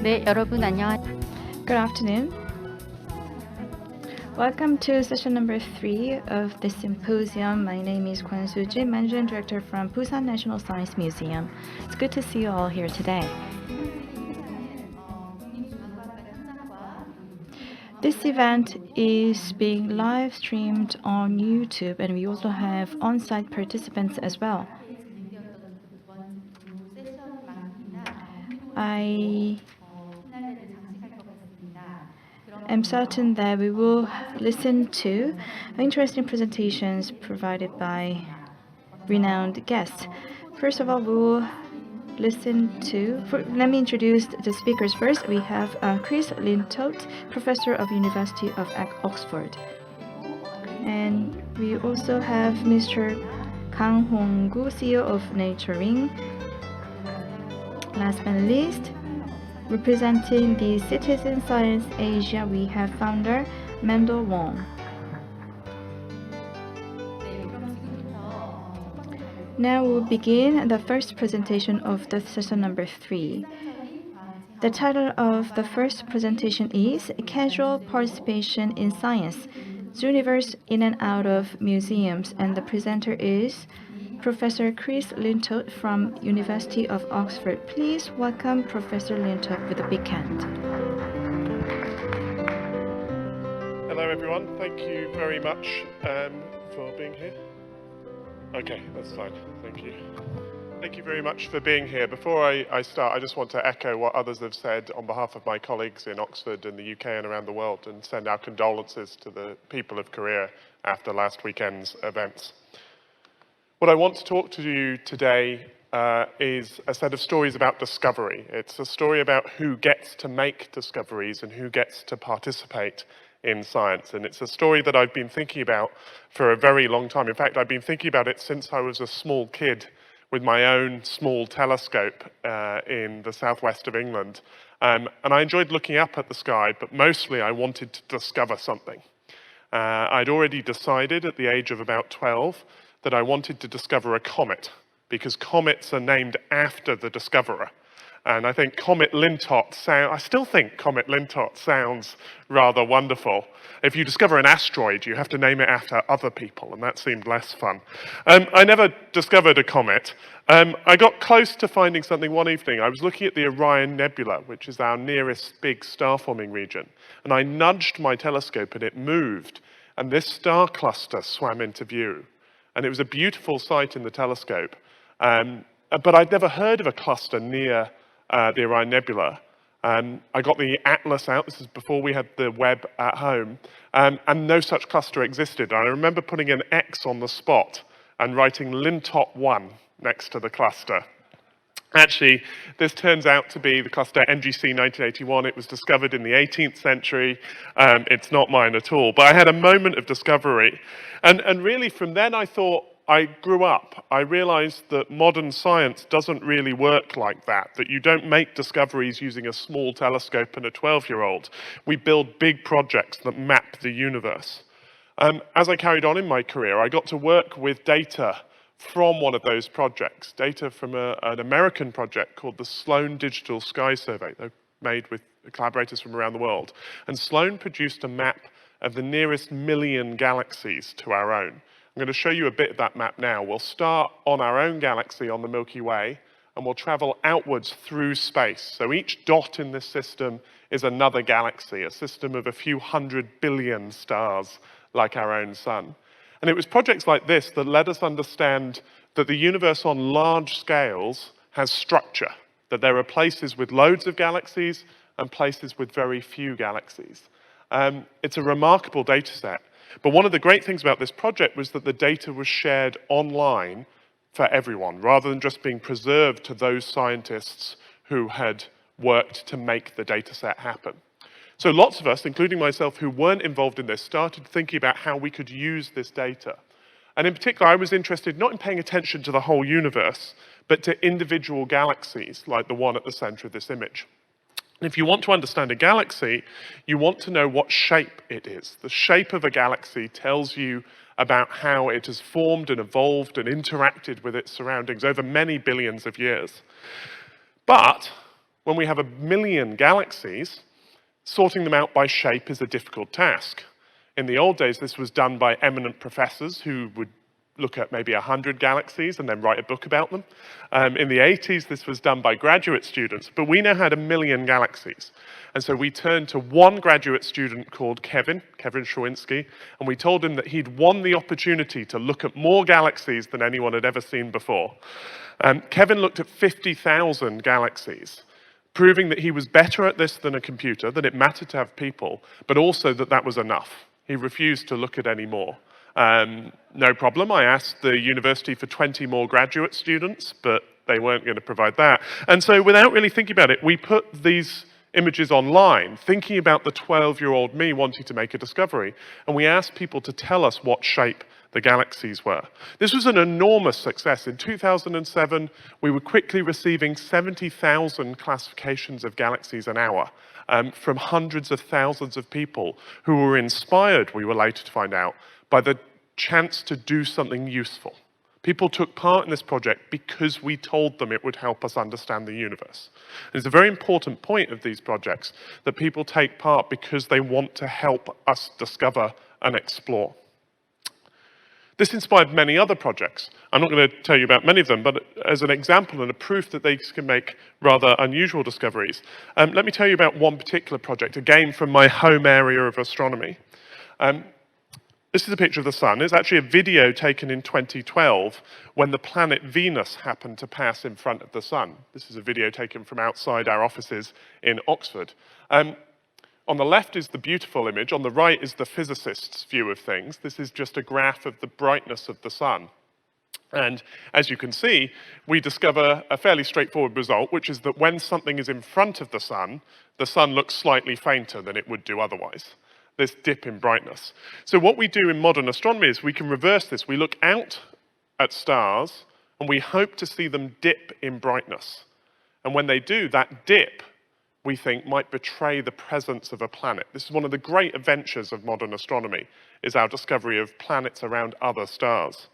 네, 여러분 안녕하세요. Good afternoon. Welcome to session number 3 of the symposium. My name is Kwon Soo-jin, Managing Director from Busan National Science Museum. It's good to see you all here today. This event is being live streamed on YouTube, and we also have on-site participants as well. I am certain that we will listen to interesting presentations provided by renowned guests. First of all, we will listen to, let me introduce the speakers first. We have Chris Lintott, Professor of University of Oxford. And we also have Mr. Kang Hong-gu, CEO of Naturing. Last but not least, representing the CitizenscienceAsia, we have founder Mendel Wong. Now we'll begin the first presentation of the session number 3. The title of the first presentation is Casual Participation in Science, Zooniverse in and Out of Museums, and the presenter is Professor Chris Lintott from University of Oxford. Please welcome Professor Lintott with a big hand. Hello everyone, thank you very much for being here. Okay, that's fine, thank you. Thank you very much for being here. Before I start, I just want to echo what others have said on behalf of my colleagues in Oxford and the UK and around the world, and send our condolences to the people of Korea after last weekend's events. What I want to talk to you today is a set of stories about discovery. It's a story about who gets to make discoveries and who gets to participate in science. And it's a story that I've been thinking about for a very long time. In fact, I've been thinking about it since I was a small kid with my own small telescope in the southwest of England. And I enjoyed looking up at the sky, but mostly I wanted to discover something. I'd already decided at the age of about 12 that I wanted to discover a comet, because comets are named after the discoverer. And I think Comet Lintott I still think Comet Lintott sounds rather wonderful. If you discover an asteroid, you have to name it after other people, and that seemed less fun. I never discovered a comet. I got close to finding something one evening. I was looking at the Orion Nebula, which is our nearest big star-forming region, and I nudged my telescope and it moved, and this star cluster swam into view. And it was a beautiful sight in the telescope. But I'd never heard of a cluster near the Orion Nebula. I got the atlas out, this is before we had the web at home, and no such cluster existed. And I remember putting an X on the spot and writing Lintott 1 next to the cluster. Actually, this turns out to be the cluster NGC 1981. It was discovered in the 18th century. It's not mine at all. But I had a moment of discovery. And really, from then I thought, I grew up. I realized that modern science doesn't really work like that, that you don't make discoveries using a small telescope and a 12-year-old. We build big projects that map the universe. As I carried on in my career, I got to work with data from one of those projects, data from an American project called the Sloan Digital Sky Survey. They're made with collaborators from around the world. And Sloan produced a map of the nearest million galaxies to our own. I'm going to show you a bit of that map now. We'll start on our own galaxy on the Milky Way, and we'll travel outwards through space. So each dot in this system is another galaxy, a system of a few 100 billion stars like our own sun. And it was projects like this that let us understand that the universe on large scales has structure, that there are places with loads of galaxies and places with very few galaxies. It's a remarkable data set. But one of the great things about this project was that the data was shared online for everyone, rather than just being preserved to those scientists who had worked to make the data set happen. So lots of us, including myself, who weren't involved in this, started thinking about how we could use this data. And in particular, I was interested not in paying attention to the whole universe, but to individual galaxies, like the one at the center of this image. And if you want to understand a galaxy, you want to know what shape it is. The shape of a galaxy tells you about how it has formed and evolved and interacted with its surroundings over many billions of years. But when we have 1 million galaxies, sorting them out by shape is a difficult task. In the old days, this was done by eminent professors who would look at maybe 100 galaxies and then write a book about them. In the 80s, this was done by graduate students, but we now had 1 million galaxies. And so we turned to one graduate student called Kevin Shawinski, and we told him that he'd won the opportunity to look at more galaxies than anyone had ever seen before. Kevin looked at 50,000 galaxies, proving that he was better at this than a computer, that it mattered to have people, but also that that was enough. He refused to look at any more. No problem. I asked the university for 20 more graduate students, but they weren't going to provide that. And so without really thinking about it, we put these images online, thinking about the 12-year-old me wanting to make a discovery, and we asked people to tell us what shape the galaxies were. This was an enormous success. In 2007, we were quickly receiving 70,000 classifications of galaxies an hour from hundreds of thousands of people who were inspired, we were later to find out, by the chance to do something useful. People took part in this project because we told them it would help us understand the universe. And it's a very important point of these projects that people take part because they want to help us discover and explore. This inspired many other projects. I'm not going to tell you about many of them, but as an example and a proof that they can make rather unusual discoveries, let me tell you about one particular project, again from my home area of astronomy. This is a picture of the sun. It's actually a video taken in 2012 when the planet Venus happened to pass in front of the sun. This is a video taken from outside our offices in Oxford. On the left is the beautiful image. On the right is the physicist's view of things. This is just a graph of the brightness of the sun. And as you can see, we discover a fairly straightforward result, which is that when something is in front of the sun looks slightly fainter than it would do otherwise. This dip in brightness. So what we do in modern astronomy is we can reverse this. We look out at stars and we hope to see them dip in brightness. And when they do, that dip, we think, might betray the presence of a planet. This is one of the great adventures of modern astronomy, is our discovery of planets around other stars.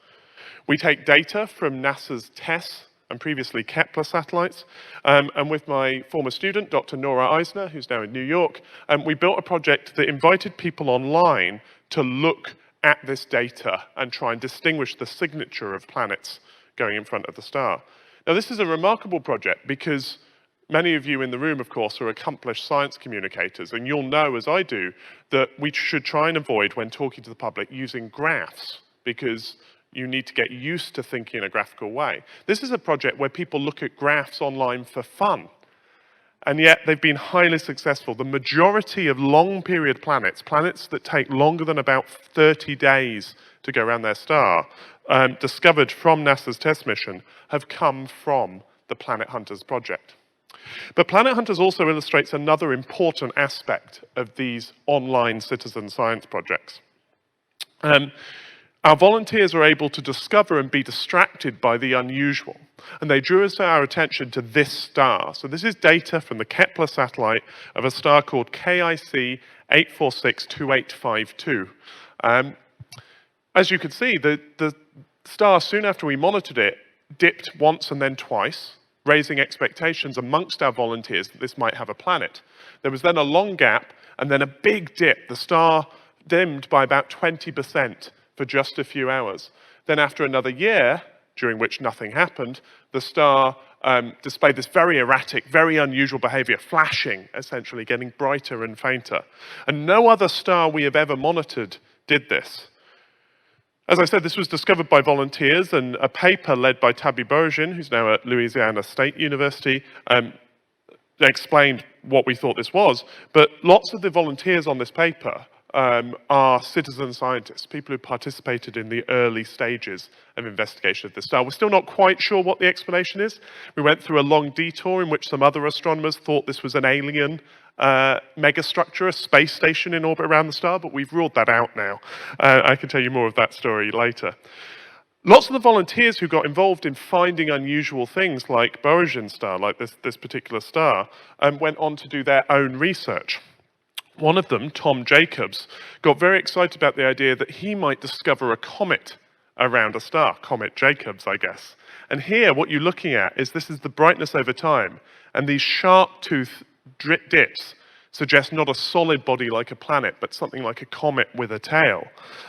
We take data from NASA's TESS and previously Kepler satellites, and with my former student, Dr. Nora Eisner, who's now in New York, we built a project that invited people online to look at this data and try and distinguish the signature of planets going in front of the star. Now, this is a remarkable project because many of you in the room, of course, are accomplished science communicators, and you'll know, as I do, that we should try and avoid, when talking to the public, using graphs, because you need to get used to thinking in a graphical way. This is a project where people look at graphs online for fun, and yet they've been highly successful. The majority of long-period planets, planets that take longer than about 30 days to go around their star, discovered from NASA's TESS mission, have come from the Planet Hunters project. But Planet Hunters also illustrates another important aspect of these online citizen science projects. Our volunteers are able to discover and be distracted by the unusual, and they drew our attention to this star. So this is data from the Kepler satellite of a star called KIC 8462852. As you can see, the star, soon after we monitored it, dipped once and then twice, raising expectations amongst our volunteers that this might have a planet. There was then a long gap, and then a big dip. The star dimmed by about 20%. For just a few hours. Then after another year, during which nothing happened, the star displayed this very erratic, very unusual behavior, flashing, essentially, getting brighter and fainter. And no other star we have ever monitored did this. As I said, this was discovered by volunteers, and a paper led by Tabby Burjin, who's now at Louisiana State University, explained what we thought this was. But lots of the volunteers on this paper are citizen scientists, people who participated in the early stages of investigation of the star. We're still not quite sure what the explanation is. We went through a long detour in which some other astronomers thought this was an alien megastructure, a space station in orbit around the star, but we've ruled that out now. I can tell you more of that story later. Lots of the volunteers who got involved in finding unusual things like Burjin's star, like this particular star, went on to do their own research. One of them, Tom Jacobs, got very excited about the idea that he might discover a comet around a star, Comet Jacobs, I guess. And here, what you're looking at is this is the brightness over time, and these sharp tooth dips suggest not a solid body like a planet, but something like a comet with a tail.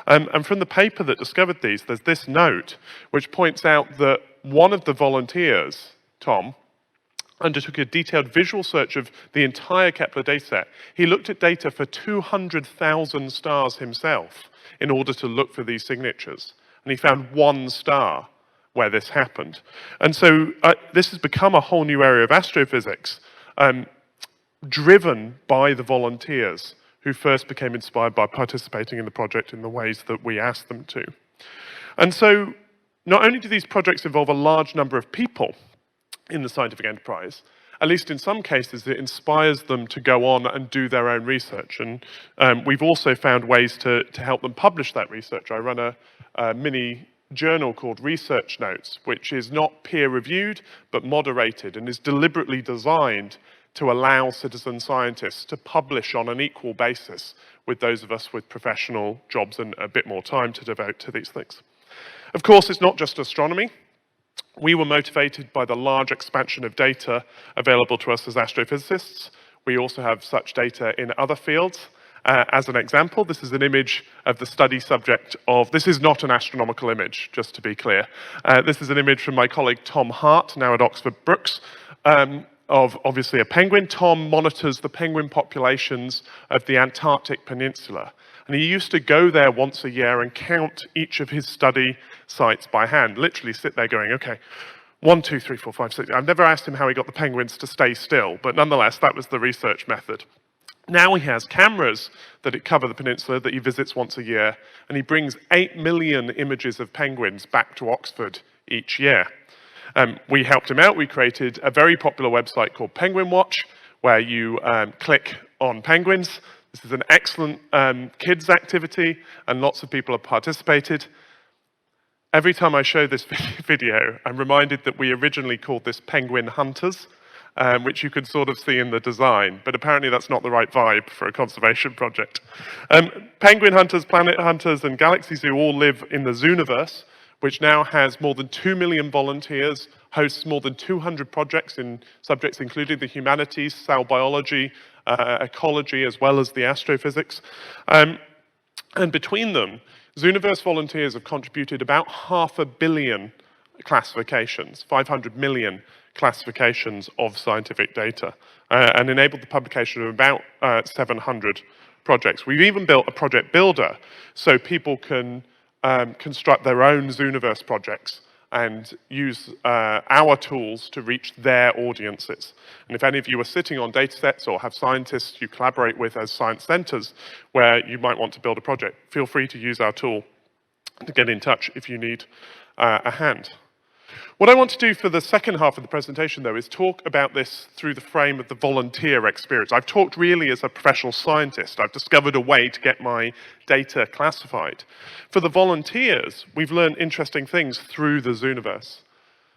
And from the paper that discovered these, there's this note which points out that one of the volunteers, Tom, undertook a detailed visual search of the entire Kepler dataset. He looked at data for 200,000 stars himself in order to look for these signatures. And he found one star where this happened. And so this has become a whole new area of astrophysics, driven by the volunteers who first became inspired by participating in the project in the ways that we asked them to. And so not only do these projects involve a large number of people in the scientific enterprise, at least in some cases it inspires them to go on and do their own research. And we've also found ways to help them publish that research. I run a mini journal called Research Notes, which is not peer-reviewed, but moderated and is deliberately designed to allow citizen scientists to publish on an equal basis with those of us with professional jobs and a bit more time to devote to these things. Of course, it's not just astronomy. We were motivated by the large expansion of data available to us as astrophysicists. We also have such data in other fields. As an example, this is an image of the study subject of, this is not an astronomical image, just to be clear. This is an image from my colleague Tom Hart, now at Oxford Brookes, of obviously a penguin. Tom monitors the penguin populations of the Antarctic Peninsula. And he used to go there once a year and count each of his study sites by hand, literally sit there going, okay, 1, 2, 3, 4, 5, 6. I've never asked him how he got the penguins to stay still, but nonetheless, that was the research method. Now he has cameras that cover the peninsula that he visits once a year, and he brings 8 million images of penguins back to Oxford each year. We helped him out. We created a very popular website called Penguin Watch, where you click on penguins. This is an excellent kids activity, and lots of people have participated. Every time I show this video, I'm reminded that we originally called this Penguin Hunters, which you can sort of see in the design, but apparently that's not the right vibe for a conservation project. Penguin hunters, planet hunters, and Galaxy Zoo all live in the Zooniverse, which now has more than 2 million volunteers, hosts more than 200 projects in subjects including the humanities, cell biology, ecology, as well as the astrophysics. And between them, Zooniverse volunteers have contributed about 500 million classifications, 500 million classifications of scientific data, and enabled the publication of about 700 projects. We've even built a project builder so people can construct their own Zooniverse projects and use our tools to reach their audiences. And if any of you are sitting on data sets or have scientists you collaborate with as science centers where you might want to build a project, feel free to use our tool to get in touch if you need a hand. What I want to do for the second half of the presentation, though, is talk about this through the frame of the volunteer experience. I've talked really as a professional scientist. I've discovered a way to get my data classified. For the volunteers, we've learned interesting things through the Zooniverse.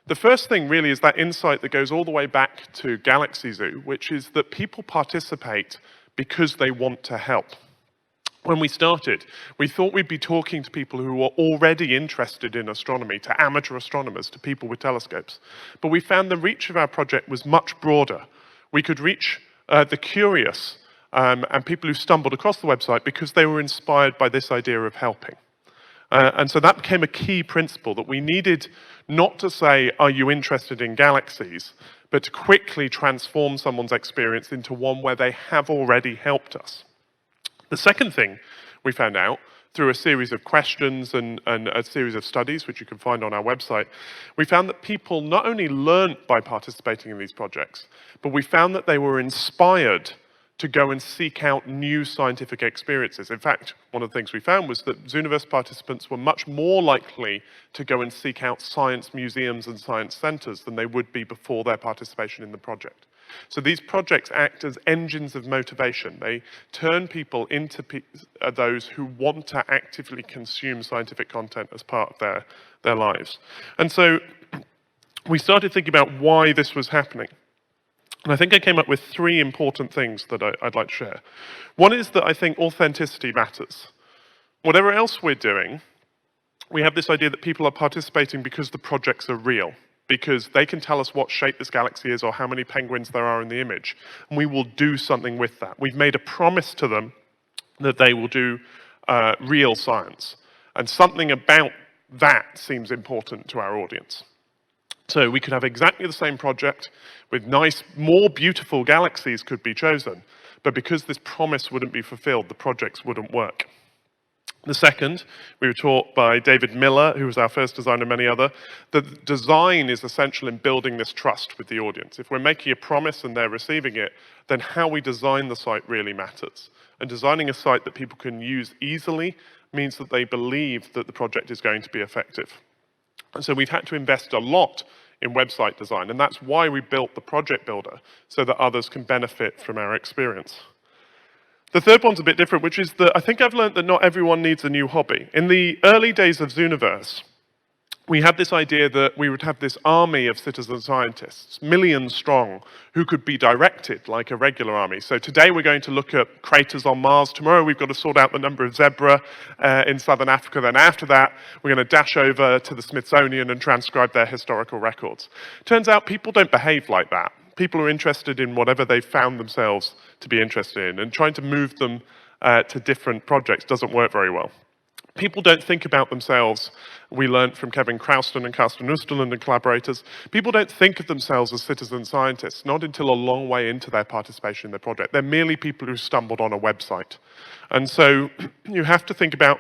The first thing really is that insight that goes all the way back to Galaxy Zoo, which is that people participate because they want to help. When we started, we thought we'd be talking to people who were already interested in astronomy, to amateur astronomers, to people with telescopes. But we found the reach of our project was much broader. We could reach the curious and people who stumbled across the website because they were inspired by this idea of helping. And so that became a key principle, that we needed not to say, are you interested in galaxies, but to quickly transform someone's experience into one where they have already helped us. The second thing we found out through a series of questions and a series of studies, which you can find on our website, we found that people not only learnt by participating in these projects, but we found that they were inspired to go and seek out new scientific experiences. In fact, one of the things we found was that Zooniverse participants were much more likely to go and seek out science museums and science centers than they would be before their participation in the project. So these projects act as engines of motivation. They turn people into those who want to actively consume scientific content as part of their lives. And so we started thinking about why this was happening. And I think I came up with 3 important things that I'd like to share. One is that I think authenticity matters. Whatever else we're doing, we have this idea that people are participating because the projects are real, because they can tell us what shape this galaxy is or how many penguins there are in the image, and we will do something with that. We've made a promise to them that they will do real science, and something about that seems important to our audience. So we could have exactly the same project with nice, more beautiful galaxies could be chosen, but because this promise wouldn't be fulfilled, the projects wouldn't work. The second, we were taught by David Miller, who was our first designer and many other, that design is essential in building this trust with the audience. If we're making a promise and they're receiving it, then how we design the site really matters. And designing a site that people can use easily means that they believe that the project is going to be effective. And so we've had to invest a lot in website design, and that's why we built the project builder, so that others can benefit from our experience. The third one's a bit different, which is that I think I've learned that not everyone needs a new hobby. In the early days of Zooniverse, we had this idea that we would have this army of citizen scientists, millions strong, who could be directed like a regular army. So today we're going to look at craters on Mars. Tomorrow we've got to sort out the number of zebra in southern Africa. Then after that, we're going to dash over to the Smithsonian and transcribe their historical records. Turns out people don't behave like that. People are interested in whatever they've found themselves to be interested in, and trying to move them to different projects doesn't work very well. People don't think about themselves, we learned from Kevin Krauston and Carsten Oosterlund and collaborators, people don't think of themselves as citizen scientists, not until a long way into their participation in the project. They're merely people who stumbled on a website. And so you have to think about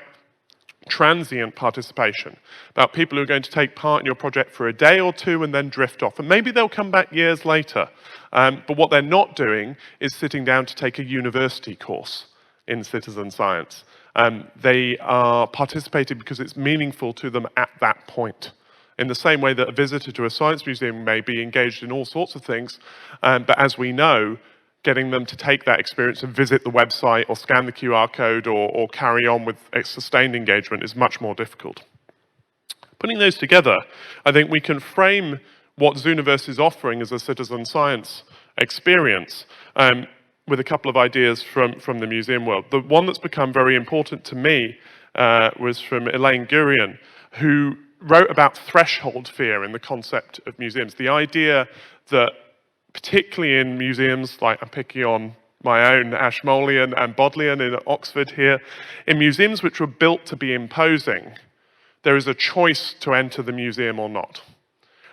transient participation, about people who are going to take part in your project for a day or two and then drift off. And maybe they'll come back years later. But what they're not doing is sitting down to take a university course in citizen science. They are participating because it's meaningful to them at that point. In the same way that a visitor to a science museum may be engaged in all sorts of things, but as we know, getting them to take that experience and visit the website or scan the QR code or carry on with a sustained engagement is much more difficult. Putting those together, I think we can frame what Zooniverse is offering as a citizen science experience with a couple of ideas from the museum world. The one that's become very important to me was from Elaine Gurian, who wrote about threshold fear in the concept of museums. The idea that particularly in museums, like I'm picking on my own Ashmolean and Bodleian in Oxford here, in museums which were built to be imposing, there is a choice to enter the museum or not.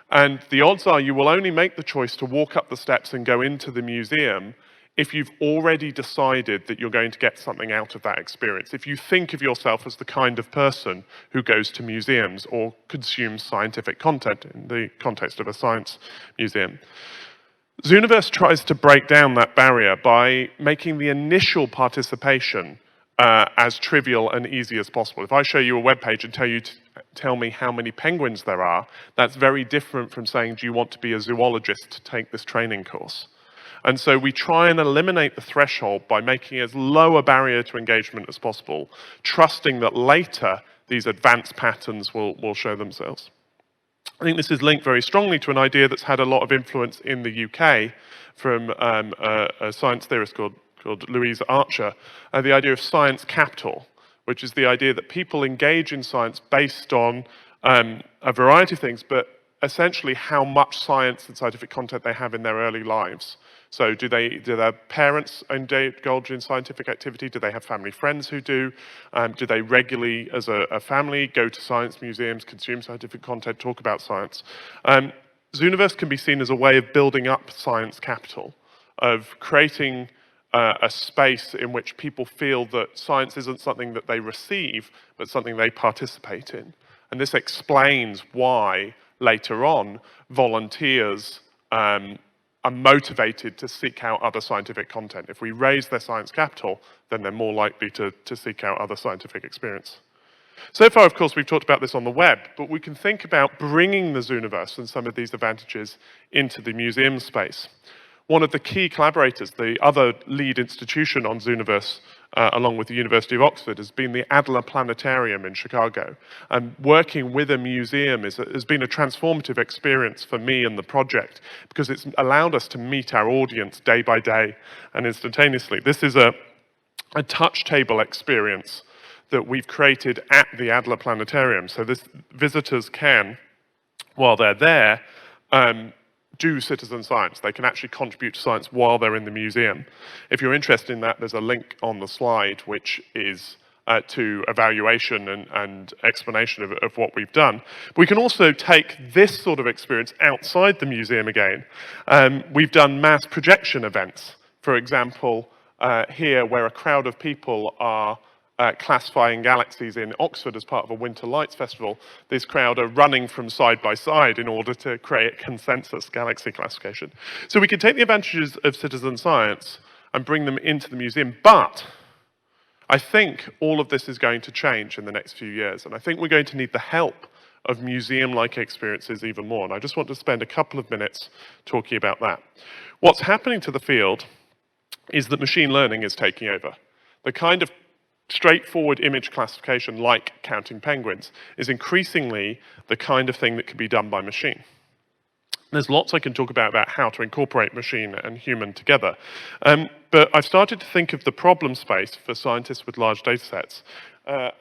And the odds are you will only make the choice to walk up the steps and go into the museum if you've already decided that you're going to get something out of that experience. If you think of yourself as the kind of person who goes to museums or consumes scientific content in the context of a science museum. Zooniverse tries to break down that barrier by making the initial participation as trivial and easy as possible. If I show you a web page and tell me how many penguins there are, that's very different from saying, do you want to be a zoologist to take this training course? And so we try and eliminate the threshold by making as low a barrier to engagement as possible, trusting that later these advanced patterns will show themselves. I think this is linked very strongly to an idea that's had a lot of influence in the UK from a science theorist called Louise Archer, the idea of science capital, which is the idea that people engage in science based on a variety of things, but essentially how much science and scientific content they have in their early lives. So do their parents indulge in scientific activity? Do they have family friends who do? Do they regularly, as a family, go to science museums, consume scientific content, talk about science? Zooniverse can be seen as a way of building up science capital, of creating a space in which people feel that science isn't something that they receive, but something they participate in. And this explains why, later on, volunteers are motivated to seek out other scientific content. If we raise their science capital, then they're more likely to seek out other scientific experience. So far, of course, we've talked about this on the web, but we can think about bringing the Zooniverse and some of these advantages into the museum space. One of the key collaborators, the other lead institution on Zooniverse, along with the University of Oxford, has been the Adler Planetarium in Chicago. And working with a museum has been a transformative experience for me and the project, because it's allowed us to meet our audience day by day and instantaneously. This is a touch table experience that we've created at the Adler Planetarium. So visitors can, while they're there, do citizen science. They can actually contribute to science while they're in the museum. If you're interested in that, there's a link on the slide which is to evaluation and explanation of what we've done. We can also take this sort of experience outside the museum again. We've done mass projection events, for example, here where a crowd of people are classifying galaxies in Oxford as part of a Winter Lights Festival. This crowd are running from side by side in order to create consensus galaxy classification. So we can take the advantages of citizen science and bring them into the museum, but I think all of this is going to change in the next few years, and I think we're going to need the help of museum-like experiences even more, and I just want to spend a couple of minutes talking about that. What's happening to the field is that machine learning is taking over. The kind of straightforward image classification, like counting penguins, is increasingly the kind of thing that can be done by machine. There's lots I can talk about how to incorporate machine and human together. But I've started to think of the problem space for scientists with large data sets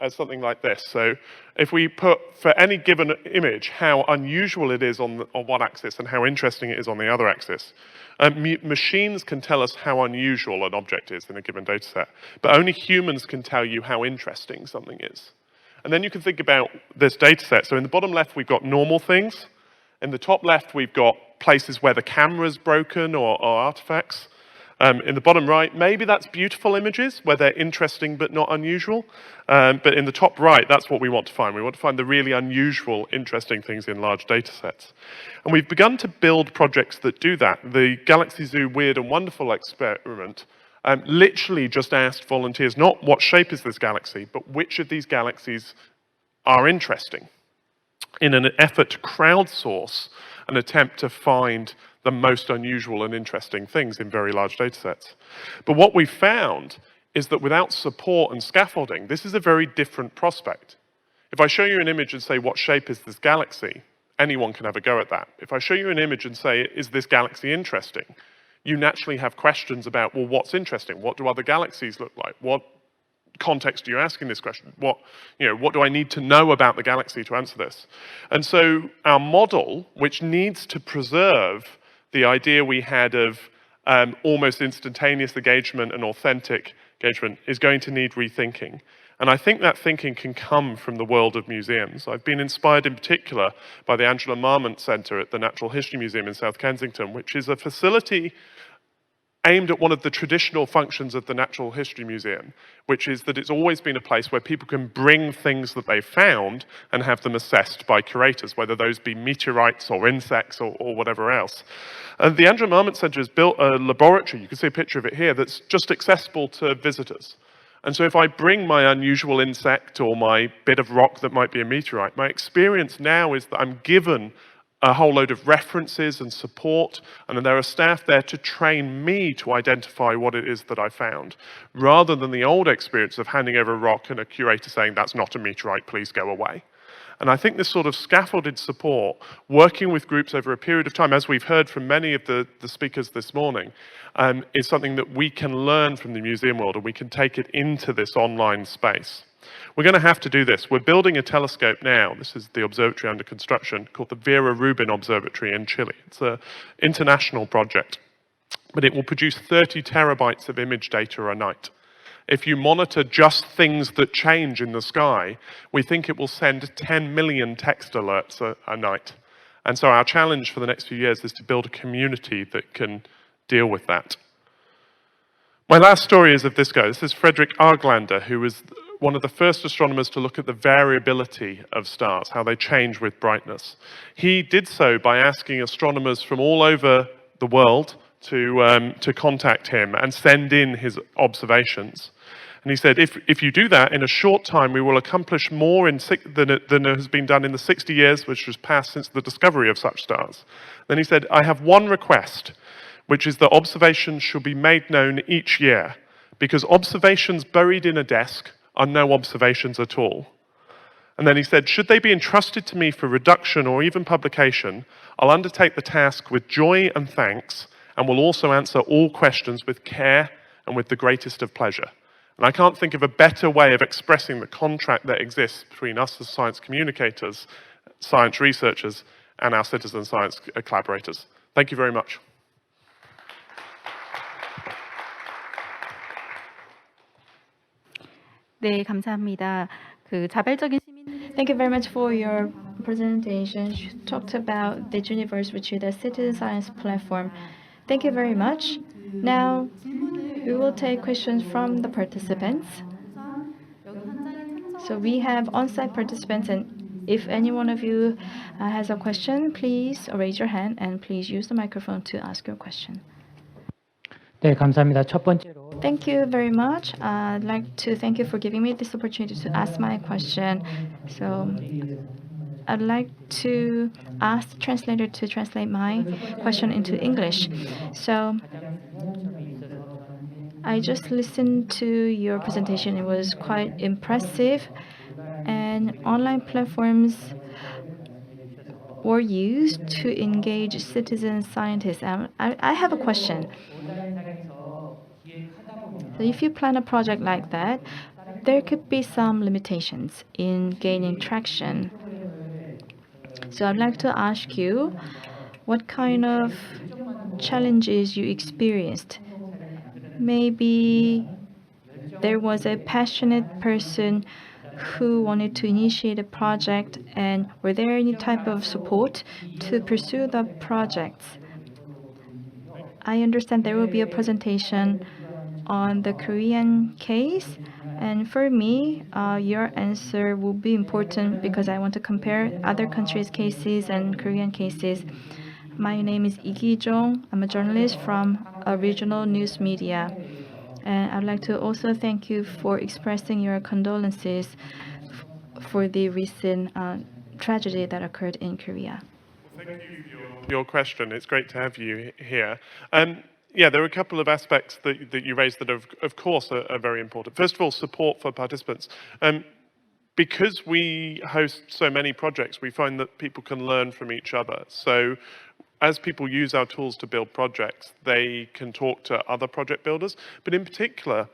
as something like this. So if we put, for any given image, how unusual it is on one axis and how interesting it is on the other axis, machines can tell us how unusual an object is in a given data set, but only humans can tell you how interesting something is. And then you can think about this data set. So in the bottom left, we've got normal things. In the top left, we've got places where the camera's broken or artifacts. In the bottom right, maybe that's beautiful images where they're interesting but not unusual. But in the top right, that's what we want to find. We want to find the really unusual, interesting things in large data sets. And we've begun to build projects that do that. The Galaxy Zoo Weird and Wonderful experiment literally just asked volunteers not what shape is this galaxy, but which of these galaxies are interesting, in an effort to crowdsource an attempt to find the most unusual and interesting things in very large data sets. But what we found is that without support and scaffolding, this is a very different prospect. If I show you an image and say, what shape is this galaxy? Anyone can have a go at that. If I show you an image and say, is this galaxy interesting? You naturally have questions about, well, what's interesting? What do other galaxies look like? What context are you asking this question? What do I need to know about the galaxy to answer this? And so our model, which needs to preserve the idea we had of almost instantaneous engagement and authentic engagement, is going to need rethinking. And I think that thinking can come from the world of museums. I've been inspired in particular by the Angela Marmont Centre at the Natural History Museum in South Kensington, which is a facility aimed at one of the traditional functions of the Natural History Museum, which is that it's always been a place where people can bring things that they've found and have them assessed by curators, whether those be meteorites or insects or whatever else. And the Angela Marmont Centre has built a laboratory, you can see a picture of it here, that's just accessible to visitors. And so if I bring my unusual insect or my bit of rock that might be a meteorite, my experience now is that I'm given a whole load of references and support, and there are staff there to train me to identify what it is that I found, rather than the old experience of handing over a rock and a curator saying, that's not a meteorite, please go away. And I think this sort of scaffolded support, working with groups over a period of time, as we've heard from many of the speakers this morning, is something that we can learn from the museum world, and we can take it into this online space. We're going to have to do this. We're building a telescope now. This is the observatory under construction, called the Vera Rubin Observatory in Chile. It's an international project, but it will produce 30 terabytes of image data a night. If you monitor just things that change in the sky, we think it will send 10 million text alerts a night. And so our challenge for the next few years is to build a community that can deal with that. My last story is of this guy. This is Frederick Adler, who was one of the first astronomers to look at the variability of stars, how they change with brightness. He did so by asking astronomers from all over the world to contact him and send in his observations. And he said, if you do that, in a short time, we will accomplish more than has been done in the 60 years which has passed since the discovery of such stars. Then he said, I have one request, which is that observations should be made known each year, because observations buried in a desk are no observations at all. And then he said, should they be entrusted to me for reduction or even publication, I'll undertake the task with joy and thanks, and will also answer all questions with care and with the greatest of pleasure. And I can't think of a better way of expressing the contract that exists between us as science communicators, science researchers, and our citizen science collaborators. Thank you very much. 네, 감사합니다. 자발적인 시민 Thank you very much for your presentation. You talked about the Zooniverse, which is the citizen science platform. Thank you very much. Now, we will take questions from the participants. So we have on-site participants, and if any one of you has a question, please raise your hand and please use the microphone to ask your question. 네, 감사합니다. 첫 번째로 Thank you very much. I'd like to thank you for giving me this opportunity to ask my question. So I'd like to ask the translator to translate my question into English. So I just listened to your presentation. It was quite impressive. And online platforms were used to engage citizen scientists. I have a question. So if you plan a project like that, there could be some limitations in gaining traction. So I'd like to ask you what kind of challenges you experienced. Maybe there was a passionate person who wanted to initiate a project, and were there any type of support to pursue the projects? I understand there will be a presentation on the Korean case, and for me, your answer will be important because I want to compare other countries' cases and Korean cases. My name is Lee Ki-jong. I'm a journalist from a regional news media. And I'd like to also thank you for expressing your condolences for the recent tragedy that occurred in Korea. Thank you for your question. It's great to have you here. Yeah, there are a couple of aspects that you raised that, of course, are very important. First of all, support for participants. Because we host so many projects, we find that people can learn from each other. So as people use our tools to build projects, they can talk to other project builders. But in particular,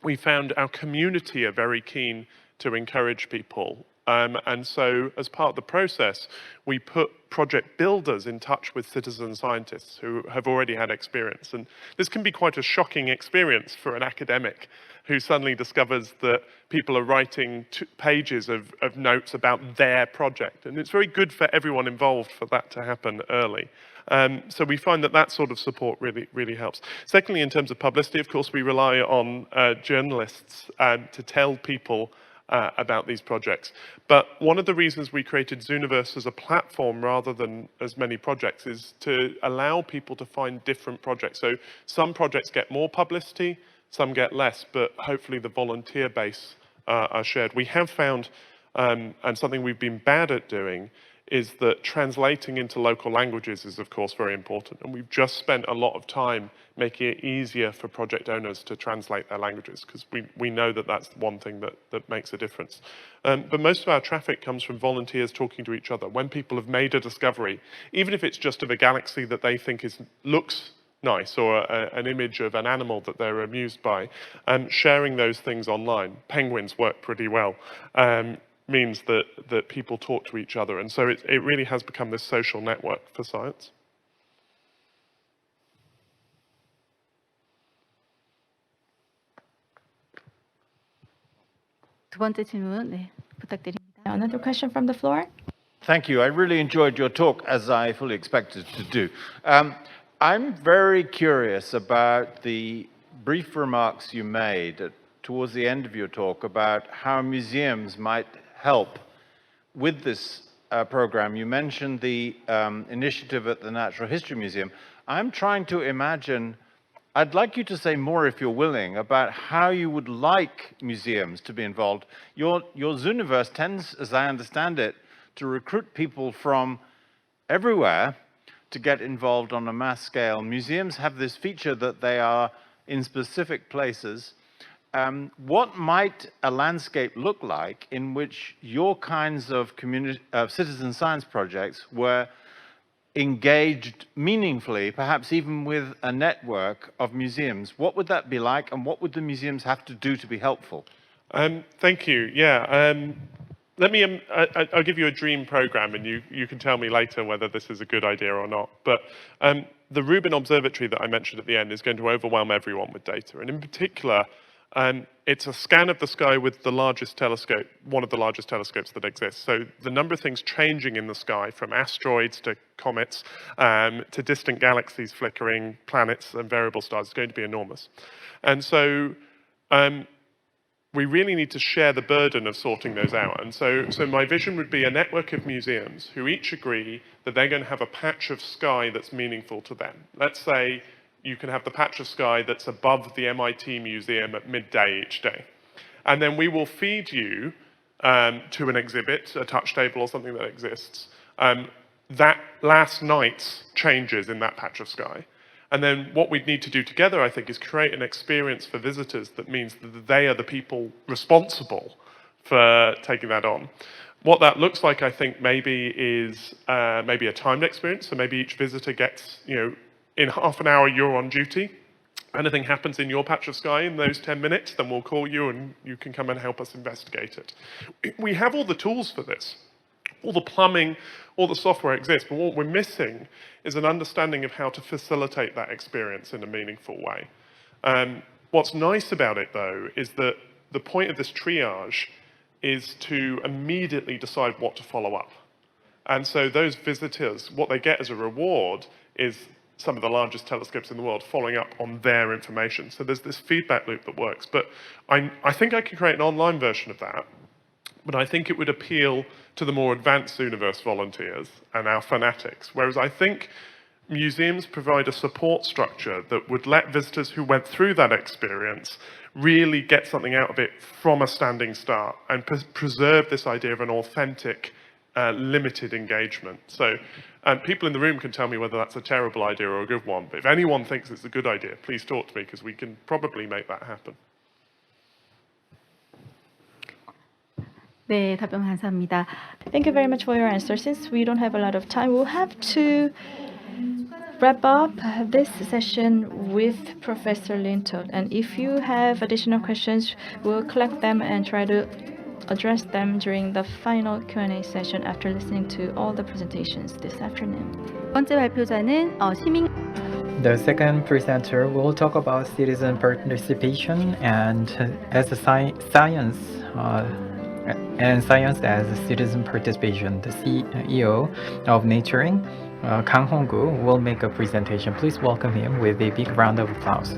we found our community are very keen to encourage people. And so as part of the process, we put project builders in touch with citizen scientists who have already had experience. And this can be quite a shocking experience for an academic who suddenly discovers that people are writing pages of notes about their project. And it's very good for everyone involved for that to happen early. So we find that sort of support really helps. Secondly, in terms of publicity, of course, we rely on journalists to tell people about these projects. But one of the reasons we created Zooniverse as a platform rather than as many projects is to allow people to find different projects. So some projects get more publicity, some get less, but hopefully the volunteer base are shared. We have found, and something we've been bad at doing, is that translating into local languages is, of course, very important. And we've just spent a lot of time making it easier for project owners to translate their languages, because we know that that's one thing that makes a difference. But most of our traffic comes from volunteers talking to each other. When people have made a discovery, even if it's just of a galaxy that they think looks nice, or an image of an animal that they're amused by, sharing those things online. Penguins work pretty well. Means that people talk to each other. And so it really has become this social network for science. 두 번째 질문 부탁드립니다. Another question from the floor? Thank you. I really enjoyed your talk, as I fully expected to do. I'm very curious about the brief remarks you made towards the end of your talk about how museums might help with this program. You mentioned the initiative at the Natural History Museum. I'm trying to imagine, I'd like you to say more, if you're willing, about how you would like museums to be involved. Your Zooniverse tends, as I understand it, to recruit people from everywhere to get involved on a mass scale. Museums have this feature that they are in specific places. What might a landscape look like in which your kinds of citizen science projects were engaged meaningfully, perhaps even with a network of museums, what would that be like, and what would the museums have to do to be helpful? Thank you. Yeah. I'll give you a dream program, and you can tell me later whether this is a good idea or not. But the Rubin Observatory that I mentioned at the end is going to overwhelm everyone with data, and in particular, it's a scan of the sky with the largest telescope, one of the largest telescopes that exists. So the number of things changing in the sky, from asteroids to comets to distant galaxies flickering, planets and variable stars, is going to be enormous. And so we really need to share the burden of sorting those out. And so my vision would be a network of museums who each agree that they're going to have a patch of sky that's meaningful to them. Let's say you can have the patch of sky that's above the MIT Museum at midday each day. And then we will feed you to an exhibit, a touch table or something that exists, that last night's changes in that patch of sky. And then what we'd need to do together, I think, is create an experience for visitors that means that they are the people responsible for taking that on. What that looks like, I think, maybe is maybe a timed experience. So maybe each visitor gets, in half an hour you're on duty. Anything happens in your patch of sky in those 10 minutes, then we'll call you and you can come and help us investigate it. We have all the tools for this. All the plumbing, all the software exists, but what we're missing is an understanding of how to facilitate that experience in a meaningful way. What's nice about it, though, is that the point of this triage is to immediately decide what to follow up. And so those visitors, what they get as a reward is some of the largest telescopes in the world following up on their information. So there's this feedback loop that works. But I think I can create an online version of that, but I think it would appeal to the more advanced Zooniverse volunteers and our fanatics. Whereas I think museums provide a support structure that would let visitors who went through that experience really get something out of it from a standing start and preserve this idea of an authentic, limited engagement. So people in the room can tell me whether that's a terrible idea or a good one. But if anyone thinks it's a good idea, please talk to me, because we can probably make that happen. 네, 답변 감사합니다. Thank you very much for your answer. Since we don't have a lot of time, we'll have to wrap up this session with Professor Lintott. And if you have additional questions, we'll collect them and try to address them during the final Q&A session after listening to all the presentations this afternoon. 두 번째 발표자는 시민 The second presenter will talk about citizen participation and as a science as a citizen participation. The CEO of Naturing, Kang Hong-gu, will make a presentation. Please welcome him with a big round of applause.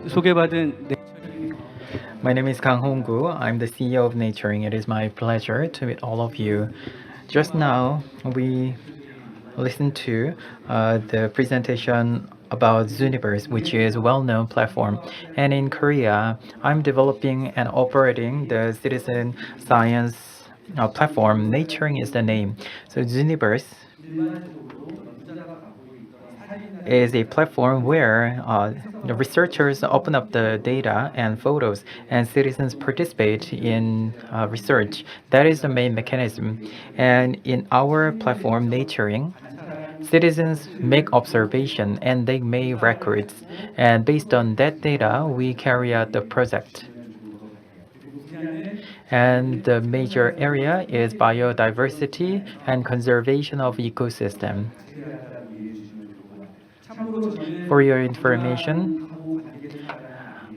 소개받은 My name is Kang Hong-gu. I'm the CEO of Naturing. It is my pleasure to meet all of you. Just now, we listened to the presentation about Zooniverse, which is a well-known platform. And in Korea, I'm developing and operating the citizen science platform. Naturing is the name. So Zooniverse is a platform where the researchers open up the data and photos and citizens participate in research. That is the main mechanism. And in our platform, Naturing, citizens make observation and they make records. And based on that data, we carry out the project. And the major area is biodiversity and conservation of ecosystem. For your information,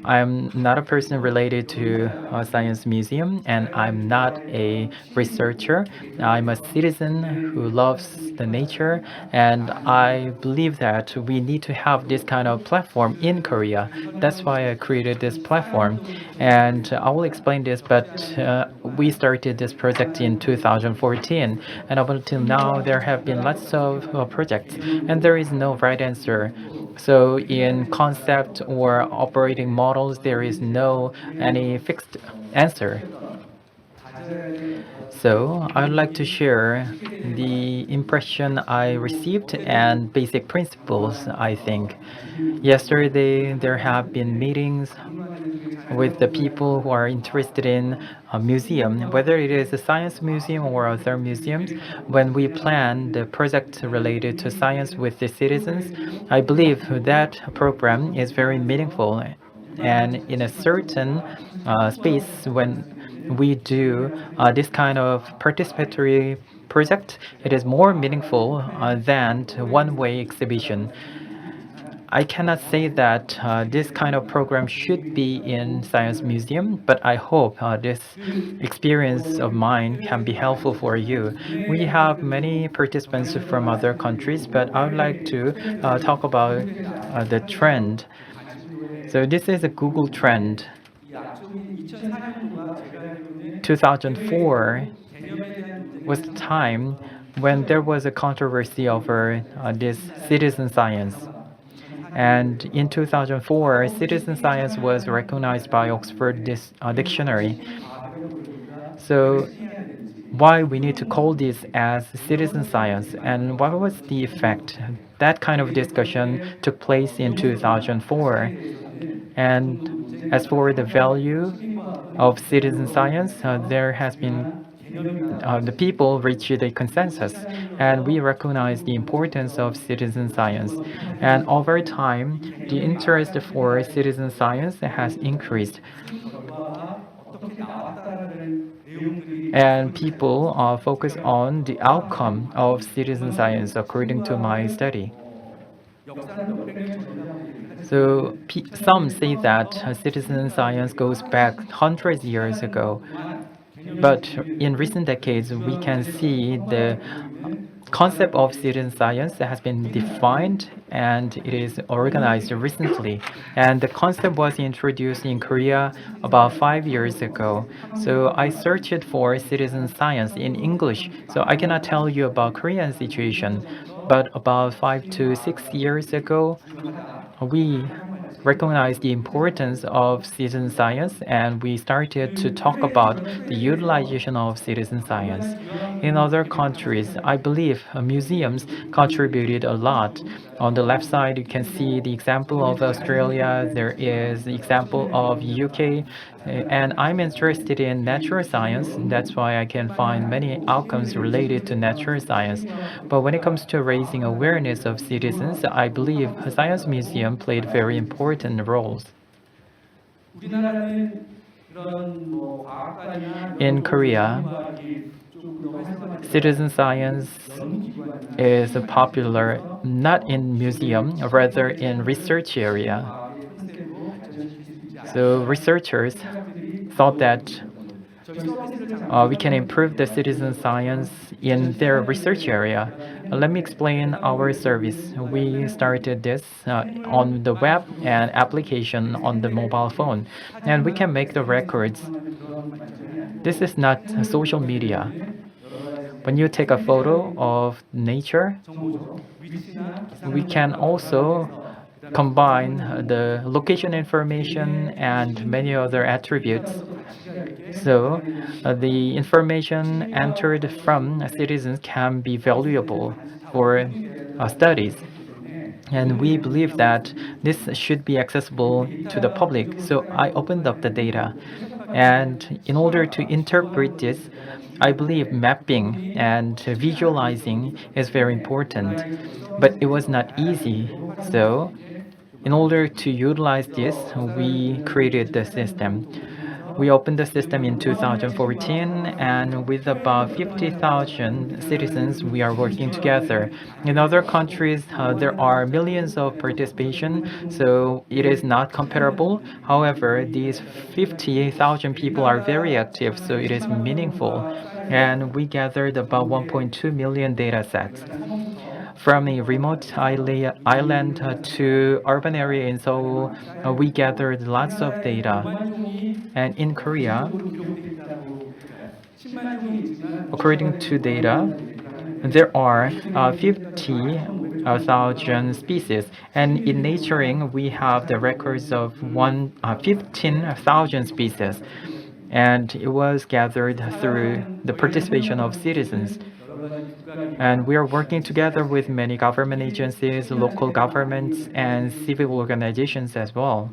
I'm not a person related to a science museum, and I'm not a researcher. I'm a citizen who loves the nature, and I believe that we need to have this kind of platform in Korea. That's why I created this platform, and I will explain this, but we started this project in 2014, and up until now, there have been lots of projects, and there is no right answer. So in concept or operating models, there is no any fixed answer. So I'd like to share the impression I received and basic principles, I think. Yesterday, there have been meetings with the people who are interested in a museum, whether it is a science museum or other museums. When we plan the project related to science with the citizens, I believe that program is very meaningful. And in a certain space, when we do this kind of participatory project, it is more meaningful than one-way exhibition. I cannot say that this kind of program should be in Science Museum, but I hope this experience of mine can be helpful for you. We have many participants from other countries, but I would like to talk about the trend. So this is a Google trend. 2004 was the time when there was a controversy over this citizen science. And in 2004, citizen science was recognized by Oxford Dictionary. So why we need to call this as citizen science and what was the effect? That kind of discussion took place in 2004. And as for the value of citizen science, there has been the people reached a consensus, and we recognize the importance of citizen science. And over time, the interest for citizen science has increased. And people focus on the outcome of citizen science according to my study. So some say that citizen science goes back hundreds of years ago. But in recent decades, we can see the concept of citizen science has been defined and it is organized recently. And the concept was introduced in Korea about 5 years ago. So I searched for citizen science in English. So I cannot tell you about Korean situation. But about 5 to 6 years ago, we recognized the importance of citizen science and we started to talk about the utilization of citizen science. In other countries, I believe museums contributed a lot. On the left side, you can see the example of Australia, there is the example of UK, and I'm interested in natural science. That's why I can find many outcomes related to natural science. But when it comes to raising awareness of citizens, I believe a science museum played very important roles. In Korea, citizen science is popular not in museum, rather in research area. So researchers thought that we can improve the citizen science in their research area. Let me explain our service. We started this on the web and application on the mobile phone, and we can make the records. This is not social media. When you take a photo of nature, we can also combine the location information and many other attributes. So the information entered from citizens can be valuable for studies. And we believe that this should be accessible to the public. So I opened up the data. And in order to interpret this, I believe mapping and visualizing is very important. But it was not easy. So in order to utilize this, we created the system. We opened the system in 2014, and with about 50,000 citizens, we are working together. In other countries, there are millions of participation, so it is not comparable. However, these 58,000 people are very active, so it is meaningful. And we gathered about 1.2 million data sets. From a remote island to urban area in Seoul, we gathered lots of data. And in Korea, according to data, there are 50,000 species. And in naturing, we have the records of 15,000 species. And it was gathered through the participation of citizens. And we are working together with many government agencies, local governments, and civil organizations as well.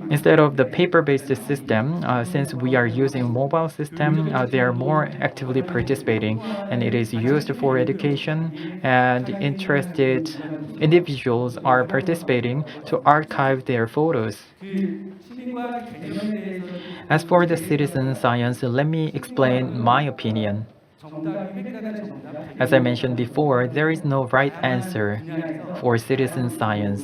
Instead of the paper-based system, since we are using mobile system, they are more actively participating, and it is used for education, and interested individuals are participating to archive their photos. As for the citizen science, let me explain my opinion. As I mentioned before, there is no right answer for citizen science.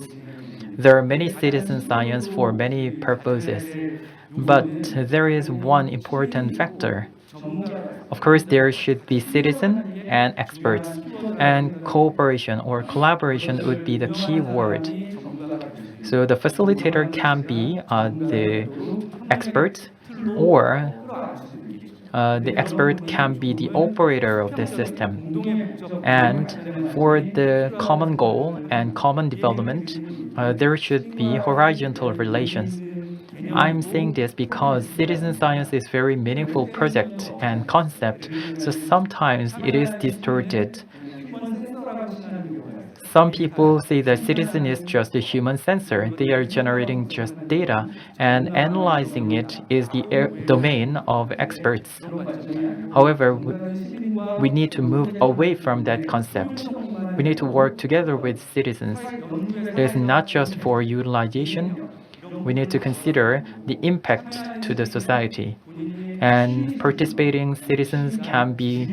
There are many citizen science for many purposes, but there is one important factor. Of course, there should be citizen and experts, and cooperation or collaboration would be the key word. So the facilitator can be the expert, or the expert can be the operator of the system. And for the common goal and common development, there should be horizontal relations. I'm saying this because citizen science is very meaningful project and concept, so sometimes it is distorted. Some people say that citizen is just a human sensor. They are generating just data, and analyzing it is the domain of experts. However, we need to move away from that concept. We need to work together with citizens. It is not just for utilization. We need to consider the impact to the society. And participating citizens can be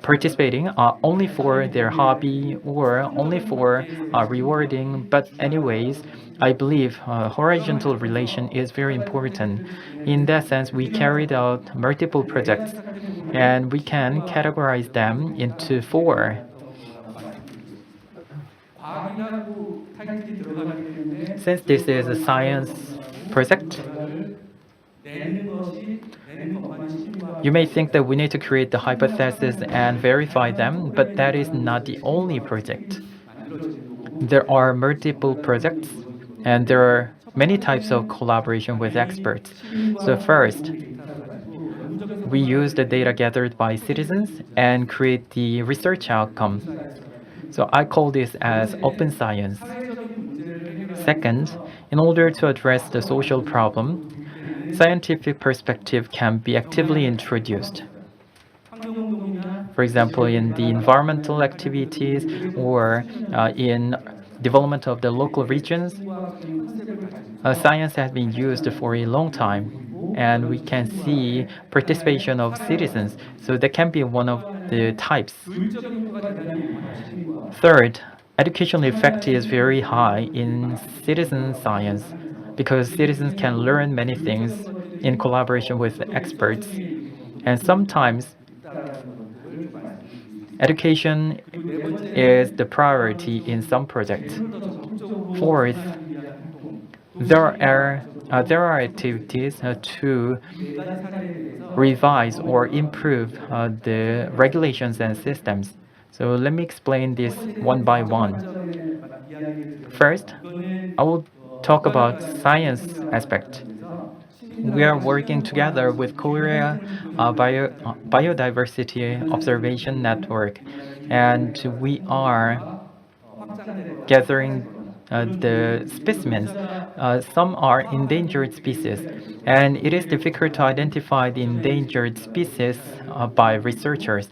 participating only for their hobby or only for rewarding. But anyways, I believe horizontal relation is very important. In that sense, we carried out multiple projects, and we can categorize them into four. Since this is a science project, you may think that we need to create the hypotheses and verify them, but that is not the only project. There are multiple projects, and there are many types of collaboration with experts. So first, we use the data gathered by citizens and create the research outcome. So I call this as open science. Second, in order to address the social problem, scientific perspective can be actively introduced. For example, in the environmental activities or in development of the local regions, science has been used for a long time, and we can see participation of citizens. So that can be one of the types. Third, educational effect is very high in citizen science because citizens can learn many things in collaboration with experts. And sometimes education is the priority in some projects. Fourth, there are activities to revise or improve the regulations and systems. So let me explain this one by one. First, I will talk about science aspect. We are working together with Korea Biodiversity Observation Network, and we are gathering the specimens. Some are endangered species, and it is difficult to identify the endangered species by researchers.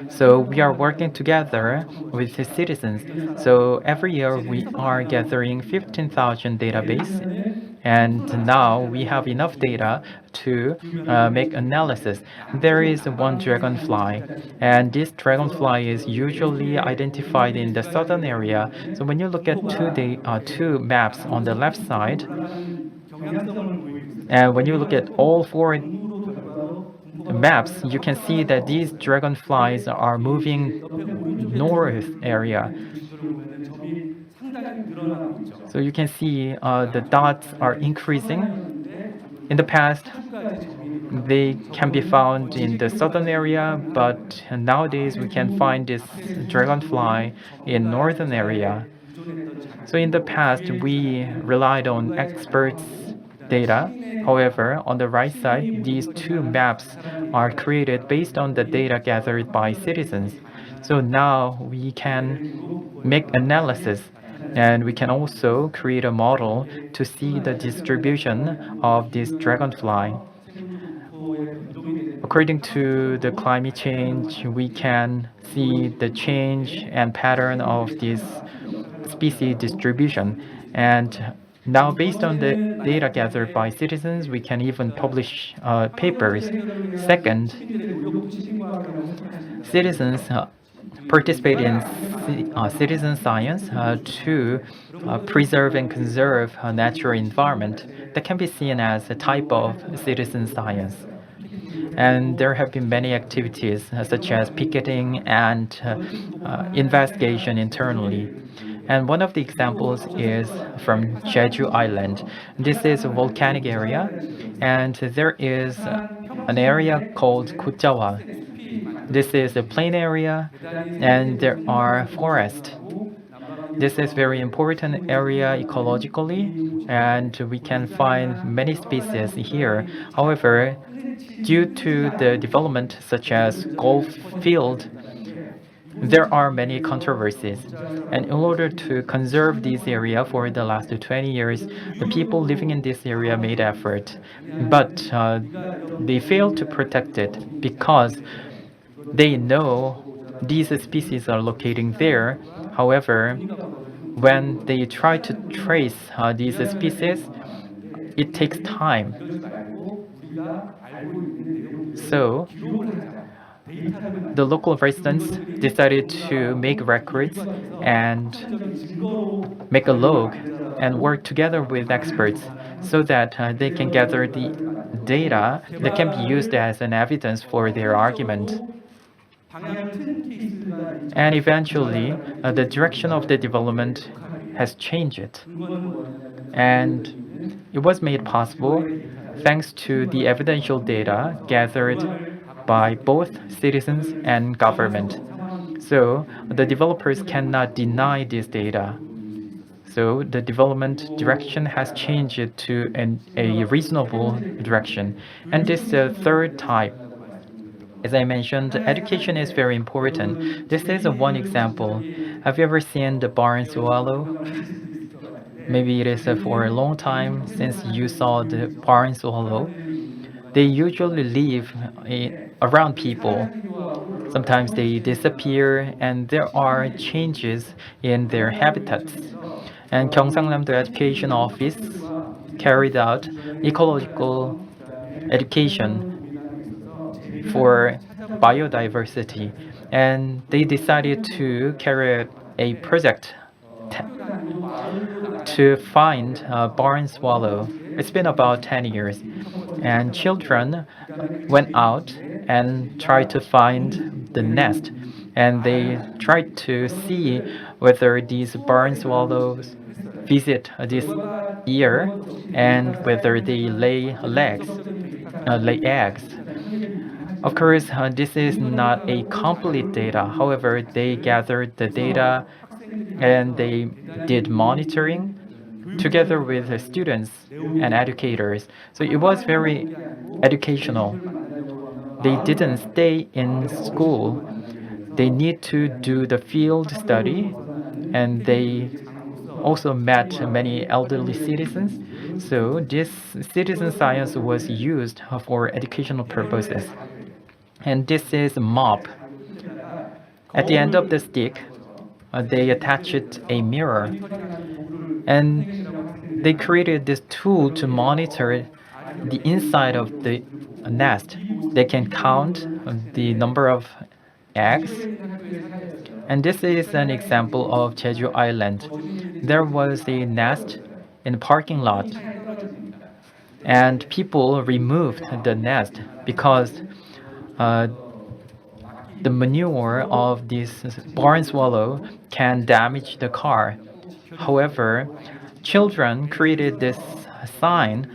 So we are working together with the citizens. So every year we are gathering 15,000 database, and now we have enough data to make analysis. There is one dragonfly, and this dragonfly is usually identified in the southern area. So when you look at two maps on the left side, and when you look at all four maps, you can see that these dragonflies are moving north area. So you can see the dots are increasing. In the past, they can be found in the southern area, but nowadays we can find this dragonfly in northern area. So in the past, we relied on experts' data. However, on the right side, these two maps are created based on the data gathered by citizens. So now we can make analysis. And we can also create a model to see the distribution of this dragonfly. According to the climate change, we can see the change and pattern of this species distribution. And now, based on the data gathered by citizens, we can even publish papers. Second, citizens participate in citizen science to preserve and conserve a natural environment that can be seen as a type of citizen science. And there have been many activities such as picketing and investigation internally. And one of the examples is from Jeju Island. This is a volcanic area, and there is an area called Kujawa. This is a plain area, and there are forests. This is very important area ecologically, and we can find many species here. However, due to the development such as golf field, there are many controversies. And in order to conserve this area for the last 20 years, the people living in this area made effort. But they failed to protect it because they know these species are located there. However, when they try to trace these species, it takes time. So, the local residents decided to make records and make a log and work together with experts so that they can gather the data that can be used as an evidence for their argument. And eventually, the direction of the development has changed. And it was made possible thanks to the evidential data gathered by both citizens and government. So the developers cannot deny this data. So the development direction has changed to a reasonable direction. And this is the third type. As I mentioned, education is very important. This is one example. Have you ever seen the barn swallow? Maybe it is for a long time since you saw the barn swallow. They usually live around people. Sometimes they disappear and there are changes in their habitats. And Gyeongsangnam-do Education Office carried out ecological education for biodiversity, and they decided to carry out a project to find barn swallow. It's been about 10 years, and children went out and tried to find the nest, and they tried to see whether these barn swallows visit this year and whether they lay eggs. Of course, this is not a complete data. However, they gathered the data and they did monitoring together with the students and educators. So it was very educational. They didn't stay in school. They need to do the field study, and they also met many elderly citizens. So this citizen science was used for educational purposes. And this is a mop. At the end of the stick, they attached a mirror. And they created this tool to monitor the inside of the nest. They can count the number of eggs. And this is an example of Jeju Island. There was a nest in the parking lot. And people removed the nest because the manure of this barn swallow can damage the car. However, children created this sign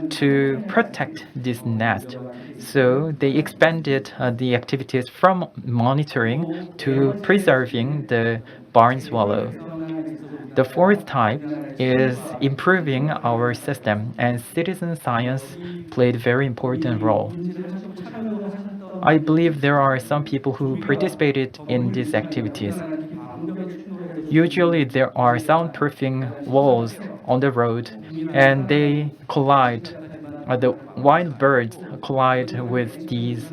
to protect this nest. So they expanded the activities from monitoring to preserving the barn swallow. The fourth type is improving our system, and citizen science played a very important role. I believe there are some people who participated in these activities. Usually there are soundproofing walls on the road and they collide. The wild birds collide with these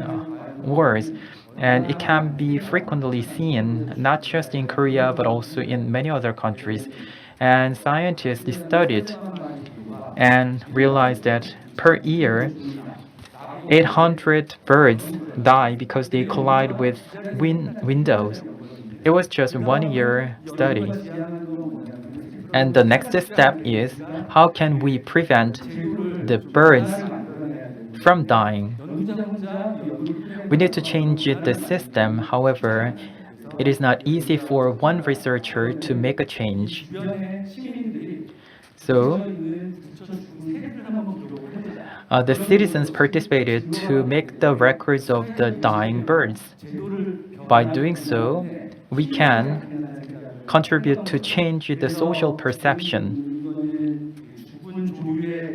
walls, and it can be frequently seen not just in Korea but also in many other countries. And scientists studied and realized that per year 800 birds die because they collide with windows. It was just 1 year study. And the next step is how can we prevent the birds from dying? We need to change the system. However, it is not easy for one researcher to make a change. So, the citizens participated to make the records of the dying birds. By doing so, we can contribute to change the social perception.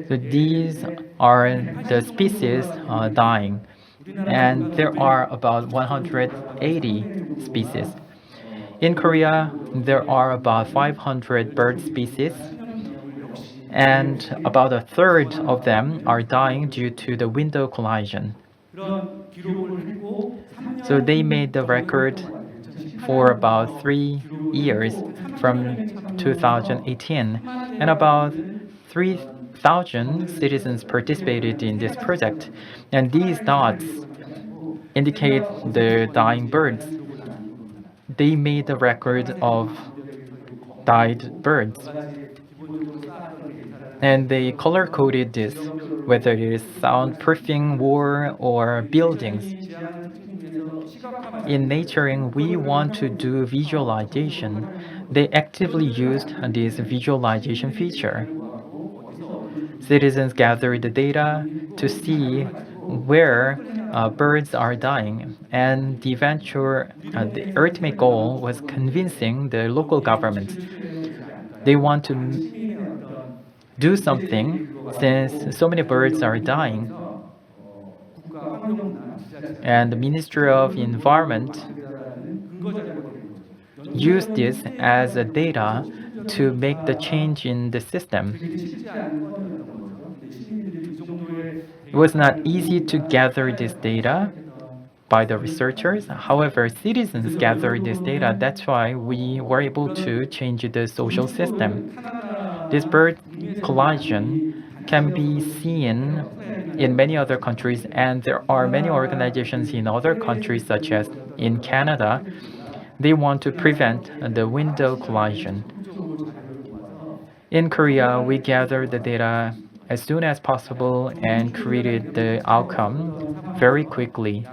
So these are the species dying, and there are about 180 species. In Korea, there are about 500 bird species, and about a third of them are dying due to the window collision. So they made the record for about 3 years from 2018, and about 3,000 citizens participated in this project. And these dots indicate the dying birds. They made the record of died birds. And they color coded this, whether it is soundproofing wall or buildings. In naturing, we want to do visualization. They actively used this visualization feature. Citizens gathered the data to see where birds are dying, and the ultimate goal was convincing the local governments. They want to do something since so many birds are dying. And the Ministry of Environment used this as a data to make the change in the system. It was not easy to gather this data by the researchers. However, citizens gathered this data. That's why we were able to change the social system. This bird collision can be seen in many other countries, and there are many organizations in other countries, such as in Canada. They want to prevent the window collision. In Korea, we gathered the data as soon as possible and created the outcome very quickly.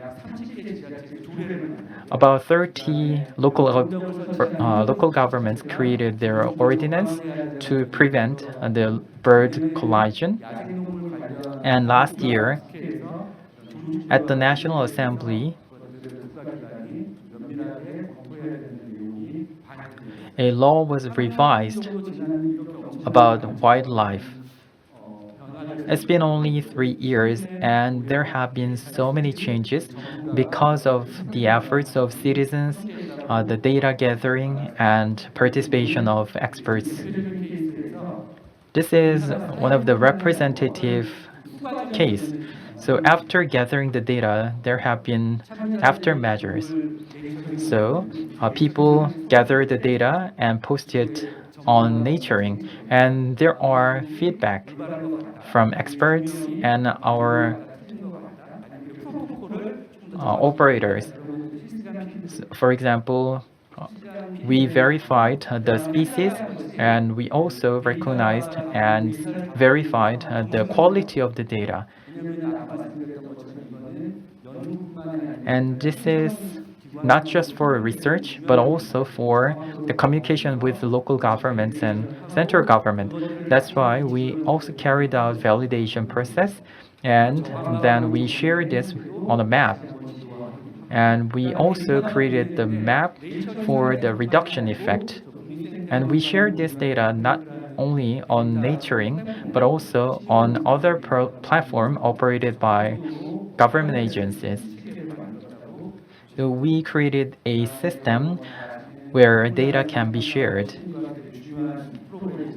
About 30 local governments created their ordinance to prevent the bird collision. And last year, at the National Assembly, a law was revised about wildlife. It's been only 3 years, and there have been so many changes because of the efforts of citizens, the data gathering, and participation of experts. This is one of the representative case. So after gathering the data, there have been after measures. So people gather the data and post it on Naturing, and there are feedback from experts and our operators. So, for example, we verified the species, and we also recognized and verified the quality of the data. And this is not just for research, but also for the communication with the local governments and central government. That's why we also carried out validation process, and then we shared this on a map. And we also created the map for the reduction effect. And we shared this data not only on Naturing, but also on other platforms operated by government agencies. So we created a system where data can be shared.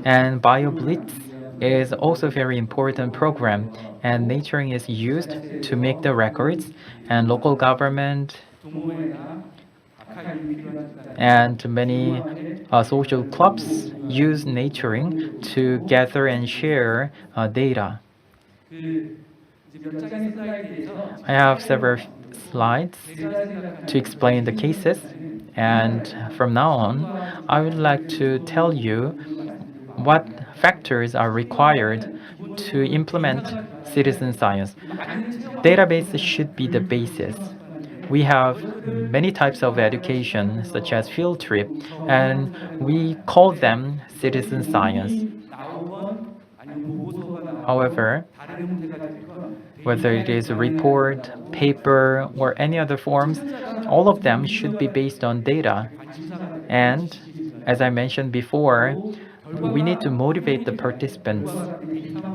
And BioBlitz is also a very important program, and Naturing is used to make the records, and local government and many social clubs use Naturing to gather and share data. I have several slides to explain the cases, and from now on, I would like to tell you what factors are required to implement citizen science. Database should be the basis. We have many types of education, such as field trip, and we call them citizen science. However, whether it is a report, paper, or any other forms, all of them should be based on data. And as I mentioned before, we need to motivate the participants,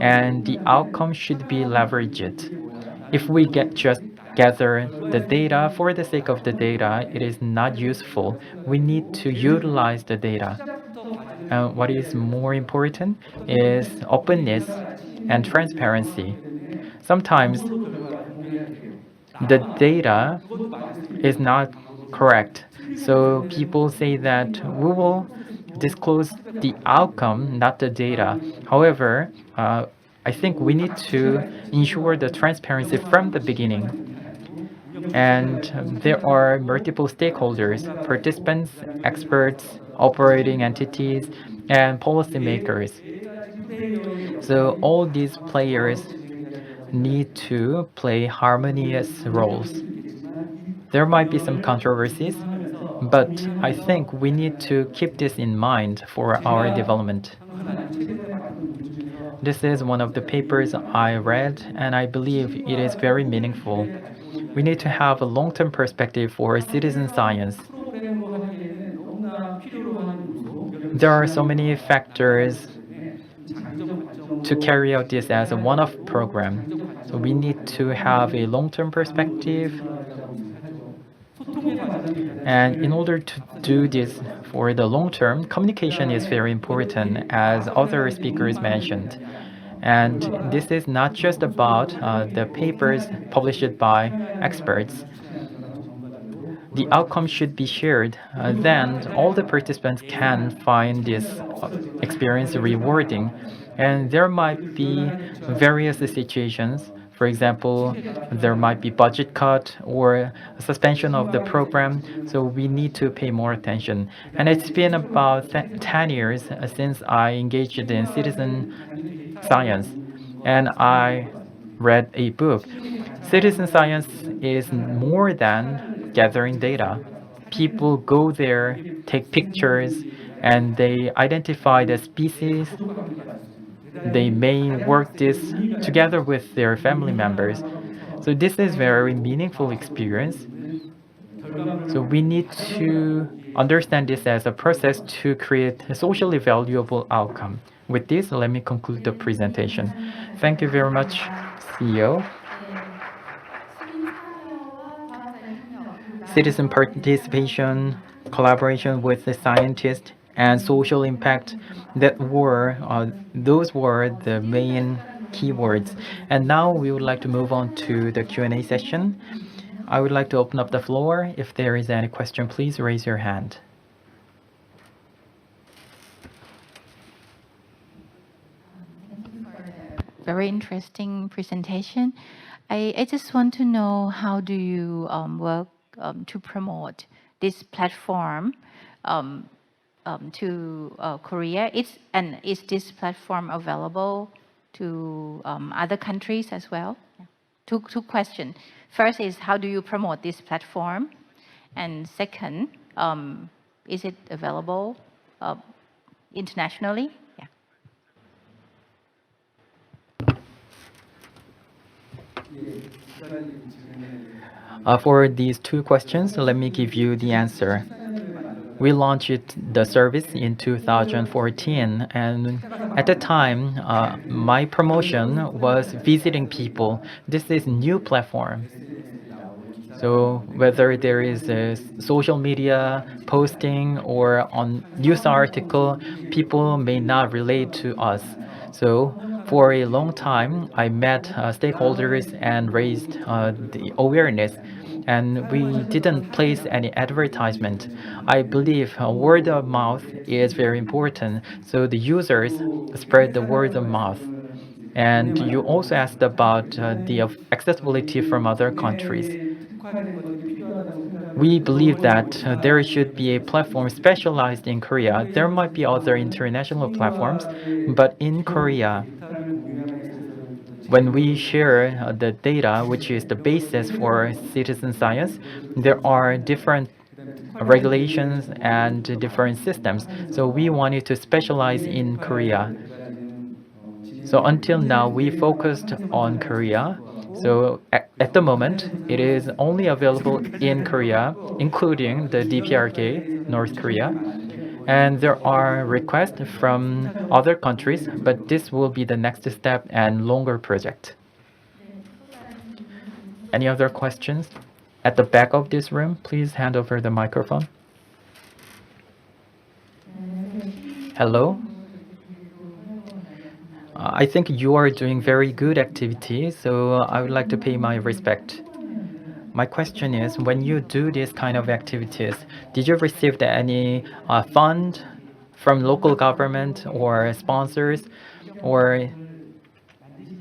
and the outcome should be leveraged. If we just gather the data for the sake of the data, it is not useful. We need to utilize the data. And what is more important is openness and transparency. Sometimes the data is not correct. So people say that we will disclose the outcome, not the data. However, I think we need to ensure the transparency from the beginning. And there are multiple stakeholders, participants, experts, operating entities, and policymakers. So all these players need to play harmonious roles. There might be some controversies, but I think we need to keep this in mind for our development. This is one of the papers I read, and I believe it is very meaningful. We need to have a long-term perspective for citizen science. There are so many factors to carry out this as a one-off program. So we need to have a long-term perspective. And in order to do this for the long term, communication is very important, as other speakers mentioned. And this is not just about the papers published by experts. The outcome should be shared. Then all the participants can find this experience rewarding. And there might be various situations. For example, there might be budget cut or suspension of the program, so we need to pay more attention. And it's been about 10 years since I engaged in citizen science, and I read a book. Citizen science is more than gathering data. People go there, take pictures, and they identify the species. They may work this together with their family members. So this is very meaningful experience. So we need to understand this as a process to create a socially valuable outcome. With this, let me conclude the presentation. Thank you very much, CEO. Citizen participation, collaboration with the scientists, and social impact, those were the main keywords. And now we would like to move on to the Q&A session. I would like to open up the floor. If there is any question, please raise your hand. Very interesting presentation. I just want to know, how do you work to promote this platform to Korea? Is this platform available to other countries as well? Yeah. Two questions. First is, how do you promote this platform? And second, is it available internationally? Yeah. For these two questions, let me give you the answer. We launched the service in 2014, and at the time, my promotion was visiting people. This is new platform. So whether there is a social media posting or on news article, people may not relate to us. So for a long time, I met stakeholders and raised the awareness, and we didn't place any advertisement. I believe word of mouth is very important, so the users spread the word of mouth. And you also asked about the accessibility from other countries. We believe that there should be a platform specialized in Korea. There might be other international platforms, but in Korea, when we share the data, which is the basis for citizen science, there are different regulations and different systems. So we wanted to specialize in Korea. So until now, we focused on Korea. So at the moment, it is only available in Korea, including the DPRK, North Korea. And there are requests from other countries, but this will be the next step and longer project. Any other questions? At the back of this room, please hand over the microphone. Hello? I think you are doing very good activity, so I would like to pay my respect. My question is, when you do this kind of activities, did you receive any fund from local government or sponsors, or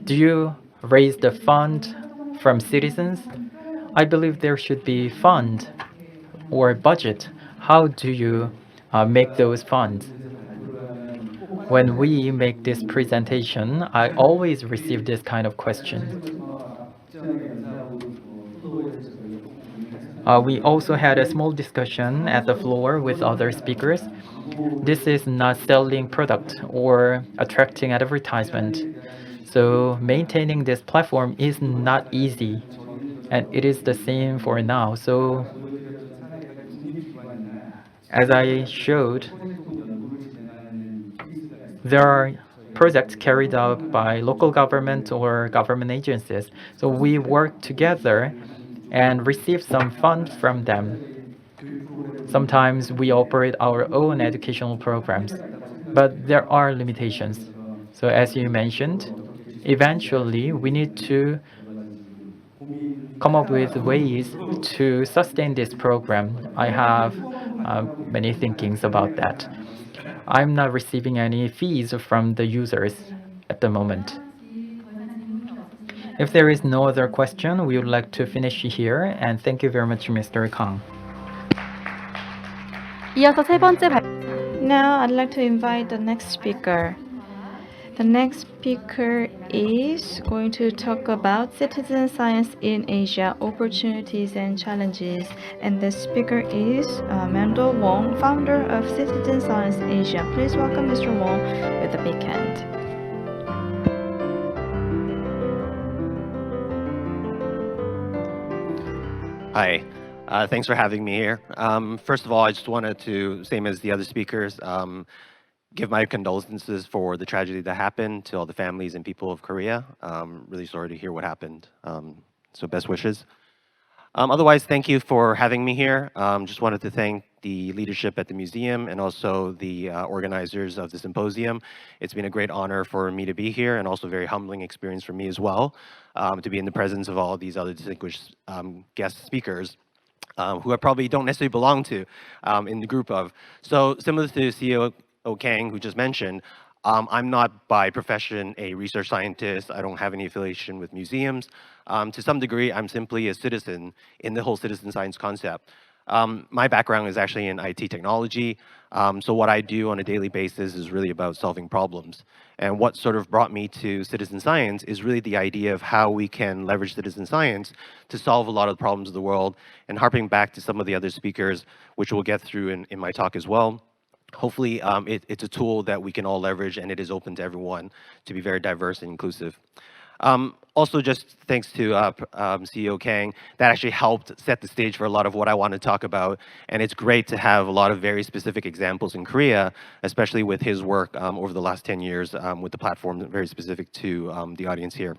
do you raise the fund from citizens? I believe there should be fund or budget. How do you make those funds? When we make this presentation, I always receive this kind of question. We also had a small discussion at the floor with other speakers. This is not selling product or attracting advertisement. So maintaining this platform is not easy, and it is the same for now. So as I showed, there are projects carried out by local government or government agencies. So we work together and receive some funds from them. Sometimes we operate our own educational programs, but there are limitations. So as you mentioned, eventually we need to come up with ways to sustain this program. I have many thinkings about that. I'm not receiving any fees from the users at the moment. If there is no other question, we would like to finish here, and thank you very much, Mr. Kang. 이어서 세 번째 Now I'd like to invite the next speaker. The next speaker is going to talk about citizen science in Asia, opportunities and challenges. And the speaker is Mendel Wong, founder of CitizenscienceAsia. Please welcome Mr. Wong with a big hand. Hi, thanks for having me here. First of all, I just wanted to, same as the other speakers, give my condolences for the tragedy that happened to all the families and people of Korea. Really sorry to hear what happened. So best wishes. Otherwise, thank you for having me here. Just wanted to thank the leadership at the museum and also the organizers of the symposium. It's been a great honor for me to be here and also a very humbling experience for me as well, to be in the presence of all these other distinguished guest speakers who I probably don't necessarily belong to in the group of. So similar to CEO Kang, who just mentioned, I'm not by profession a research scientist. I don't have any affiliation with museums. To some degree, I'm simply a citizen in the whole citizen science concept. My background is actually in IT technology. So what I do on a daily basis is really about solving problems. And what sort of brought me to citizen science is really the idea of how we can leverage citizen science to solve a lot of the problems of the world. And harping back to some of the other speakers, which we'll get through in my talk as well. Hopefully, it's a tool that we can all leverage, and it is open to everyone to be very diverse and inclusive. Also, just thanks to CEO Kang, that actually helped set the stage for a lot of what I want to talk about. And it's great to have a lot of very specific examples in Korea, especially with his work over the last 10 years with the platform very specific to the audience here.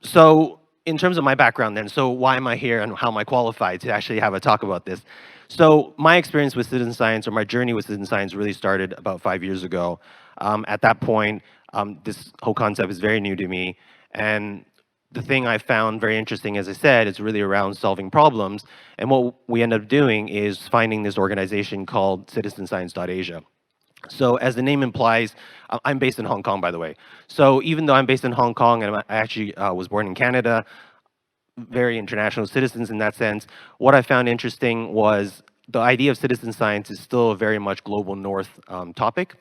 So in terms of my background then, so why am I here and how am I qualified to actually have a talk about this? So my experience with citizen science, or my journey with citizen science, really started about 5 years ago. At that point, this whole concept is very new to me, and the thing I found very interesting, as I said, is really around solving problems. And what we ended up doing is finding this organization called CitizenscienceAsia. So as the name implies, I'm based in Hong Kong, by the way. So even though I'm based in Hong Kong and I actually was born in Canada, very international citizens in that sense, what I found interesting was the idea of citizen science is still a very much global north topic.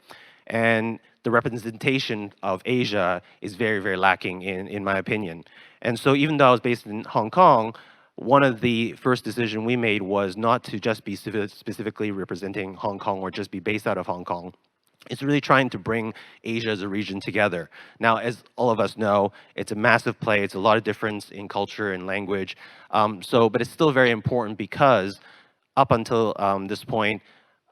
And the representation of Asia is very, very lacking in my opinion. And so even though I was based in Hong Kong, one of the first decisions we made was not to just be specifically representing Hong Kong or just be based out of Hong Kong. It's really trying to bring Asia as a region together. Now, as all of us know, it's a massive play. It's a lot of difference in culture and language. But it's still very important because up until this point,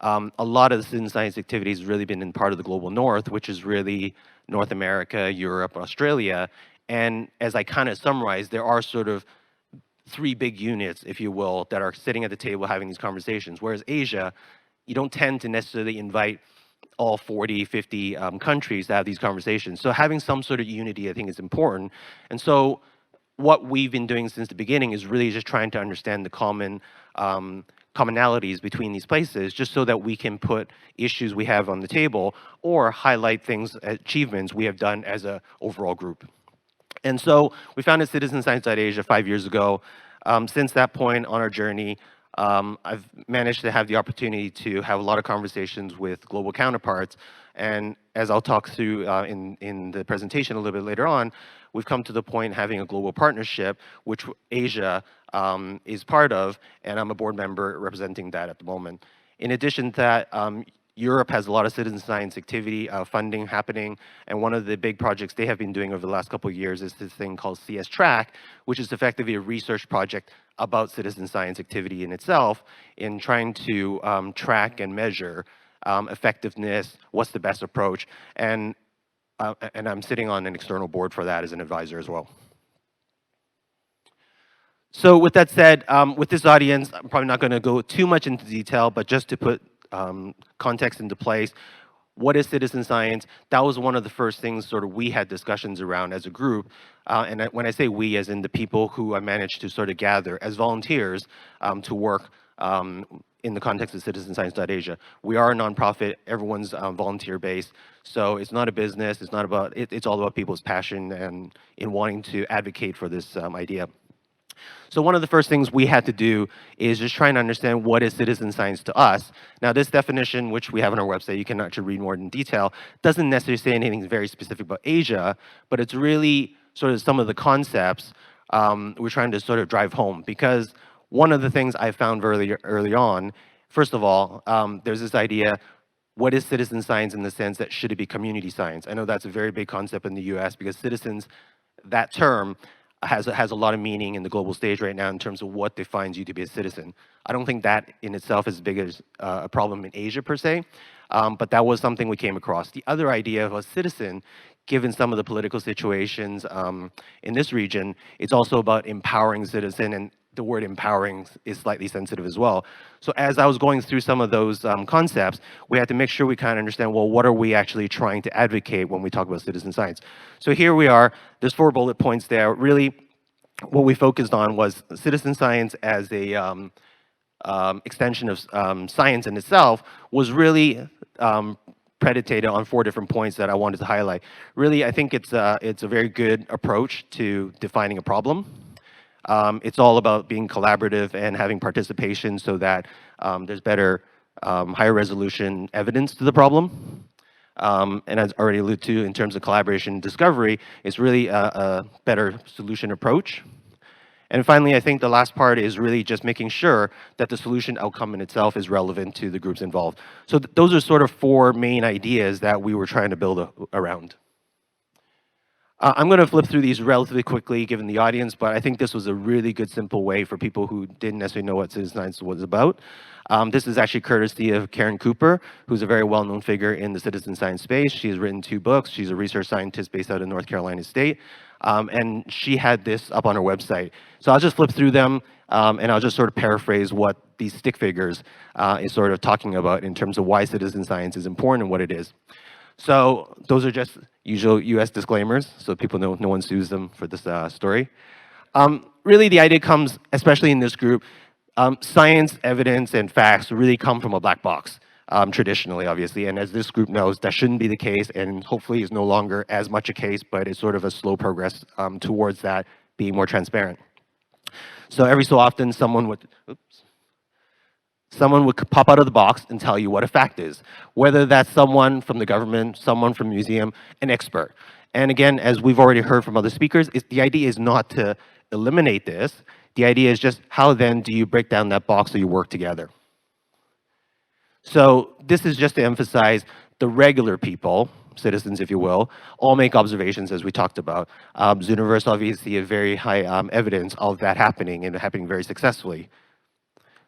a lot of the citizen science activity has really been in part of the global north, which is really North America, Europe, Australia. And as I kind of summarized, there are sort of 3 big units, if you will, that are sitting at the table having these conversations. Whereas Asia, you don't tend to necessarily invite all 40, 50 countries to have these conversations. So having some sort of unity, I think, is important. And so what we've been doing since the beginning is really just trying to understand the commonalities between these places, just so that we can put issues we have on the table or highlight things, achievements we have done as an overall group. And so we founded CitizenscienceAsia 5 years ago. Since that point on our journey, I've managed to have the opportunity to have a lot of conversations with global counterparts. And as I'll talk through in the presentation a little bit later on, we've come to the point having a global partnership, which Asia is part of, and I'm a board member representing that at the moment. In addition to that, Europe has a lot of citizen science activity funding happening, and one of the big projects they have been doing over the last couple of years is this thing called CS Track, which is effectively a research project about citizen science activity in itself, in trying to track and measure effectiveness, what's the best approach, and I'm sitting on an external board for that as an advisor as well. So with that said, with this audience, I'm probably not going to go too much into detail, but just to put context into place, what is citizen science? That was one of the first things sort of we had discussions around as a group. And when I say we, as in the people who I managed to sort of gather as volunteers to work in the context of CitizenscienceAsia. We are a nonprofit, everyone's volunteer based, so it's not a business, it's not about, it's all about people's passion and in wanting to advocate for this idea. So one of the first things we had to do is just try and understand what is citizen science to us. Now this definition, which we have on our website, you can actually read more in detail, doesn't necessarily say anything very specific about Asia, but it's really sort of some of the concepts we're trying to sort of drive home. Because one of the things I found very early on, first of all, there's this idea, what is citizen science in the sense that should it be community science? I know that's a very big concept in the US because citizens, that term, has a lot of meaning in the global stage right now in terms of what defines you to be a citizen. I don't think that in itself is as big as a problem in Asia per se, but that was something we came across. The other idea of a citizen, given some of the political situations in this region, it's also about empowering citizen, and the word empowering is slightly sensitive as well. So as I was going through some of those concepts, we had to make sure we kind of understand, well, what are we actually trying to advocate when we talk about citizen science? So here we are, there's 4 bullet points there. Really, what we focused on was citizen science as a extension of science in itself was really predicated on 4 different points that I wanted to highlight. Really, I think it's a very good approach to defining a problem. It's all about being collaborative and having participation so that there's better, higher resolution evidence to the problem. And as already alluded to, in terms of collaboration and discovery, it's really a better solution approach. And finally, I think the last part is really just making sure that the solution outcome in itself is relevant to the groups involved. So those are sort of 4 main ideas that we were trying to build around. I'm going to flip through these relatively quickly given the audience, but I think this was a really good, simple way for people who didn't necessarily know what citizen science was about. This is actually courtesy of Karen Cooper, who's a very well-known figure in the citizen science space. She's written 2 books. She's a research scientist based out of North Carolina State. and she had this up on her website. So I'll just flip through them, and I'll just sort of paraphrase what these stick figures is sort of talking about in terms of why citizen science is important and what it is. So those are just usual US disclaimers, so people know no one sues them for this story. Really, the idea comes, especially in this group, science, evidence, and facts really come from a black box, traditionally, obviously. And as this group knows, that shouldn't be the case, and hopefully is no longer as much a case, but it's sort of a slow progress towards that being more transparent. So every so often, someone would pop out of the box and tell you what a fact is, whether that's someone from the government, someone from a museum, an expert. And again, as we've already heard from other speakers, the idea is not to eliminate this. The idea is just how then do you break down that box so you work together. So this is just to emphasize the regular people, citizens if you will, all make observations as we talked about. Zooniverse obviously a very high evidence of that happening and happening very successfully.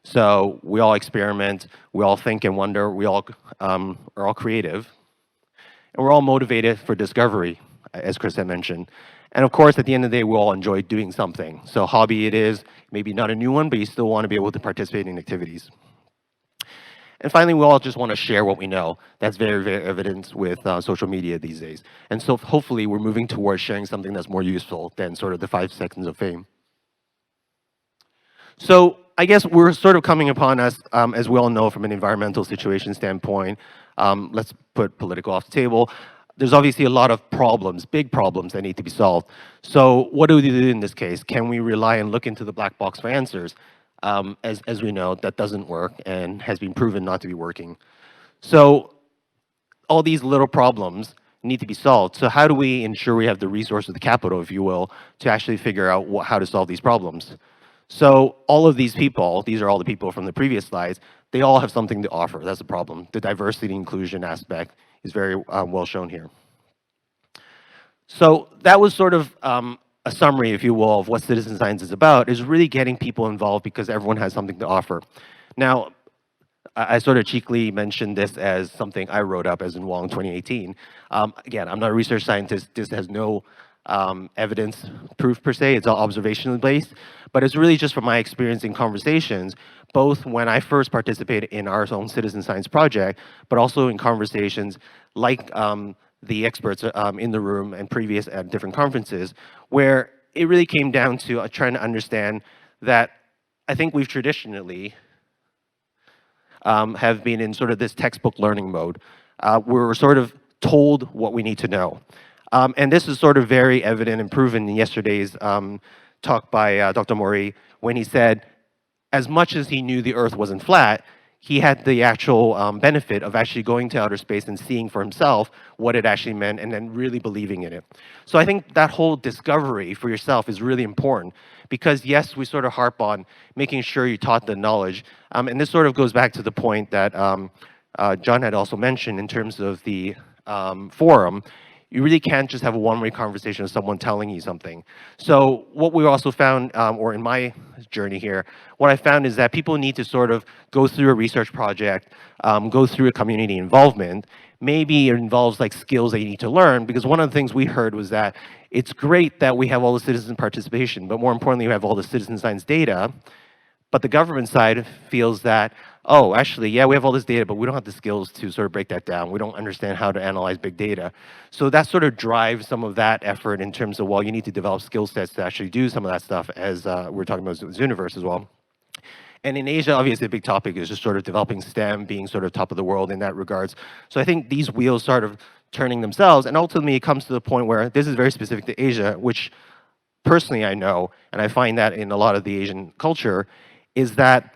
So we all experiment, we all think and wonder, we all are all creative, and we're all motivated for discovery, as Chris had mentioned. And of course, at the end of the day, we all enjoy doing something. So hobby it is, maybe not a new one, but you still want to be able to participate in activities. And finally, we all just want to share what we know. That's very, very evident with social media these days. And so hopefully we're moving towards sharing something that's more useful than sort of the 5 seconds of fame. So I guess we're sort of coming upon us, as we all know from an environmental situation standpoint, let's put political off the table. There's obviously a lot of problems, big problems that need to be solved. So what do we do in this case? Can we rely and look into the black box for answers? As we know, that doesn't work and has been proven not to be working. So all these little problems need to be solved. So how do we ensure we have the resources, the capital, if you will, to actually figure out how to solve these problems? So all of these people, these are all the people from the previous slides, they all have something to offer. That's the problem. The diversity inclusion aspect is very well shown here. So that was sort of a summary, if you will, of what citizen science is about, is really getting people involved because everyone has something to offer. Now, I sort of cheekily mentioned this as something I wrote up as in Wong 2018. Again, I'm not a research scientist. This has no evidence proof per se. It's all observationally based. But it's really just from my experience in conversations, both when I first participated in our own citizen science project, but also in conversations like the experts in the room and previous at different conferences, where it really came down to trying to understand that I think we've traditionally have been in sort of this textbook learning mode. We're sort of told what we need to know. And this is sort of very evident and proven in yesterday's talk by Dr. Mori, when he said, as much as he knew the Earth wasn't flat, he had the actual benefit of actually going to outer space and seeing for himself what it actually meant and then really believing in it. So I think that whole discovery for yourself is really important because, yes, we sort of harp on making sure you taught the knowledge. And this sort of goes back to the point that John had also mentioned in terms of the forum. You really can't just have a one-way conversation with someone telling you something. So what we also found, or in my journey here, what I found is that people need to sort of go through a research project, go through a community involvement. Maybe it involves like skills that you need to learn, because one of the things we heard was that it's great that we have all the citizen participation, but more importantly, we have all the citizen science data. But the government side feels that, oh, actually, yeah, we have all this data, but we don't have the skills to sort of break that down. We don't understand how to analyze big data. So that sort of drives some of that effort in terms of, well, you need to develop skill sets to actually do some of that stuff, as we're talking about Zooniverse as well. And in Asia, obviously, a big topic is just sort of developing STEM, being sort of top of the world in that regards. So I think these wheels sort of turning themselves, and ultimately it comes to the point where this is very specific to Asia, which personally I know, and I find that in a lot of the Asian culture, is that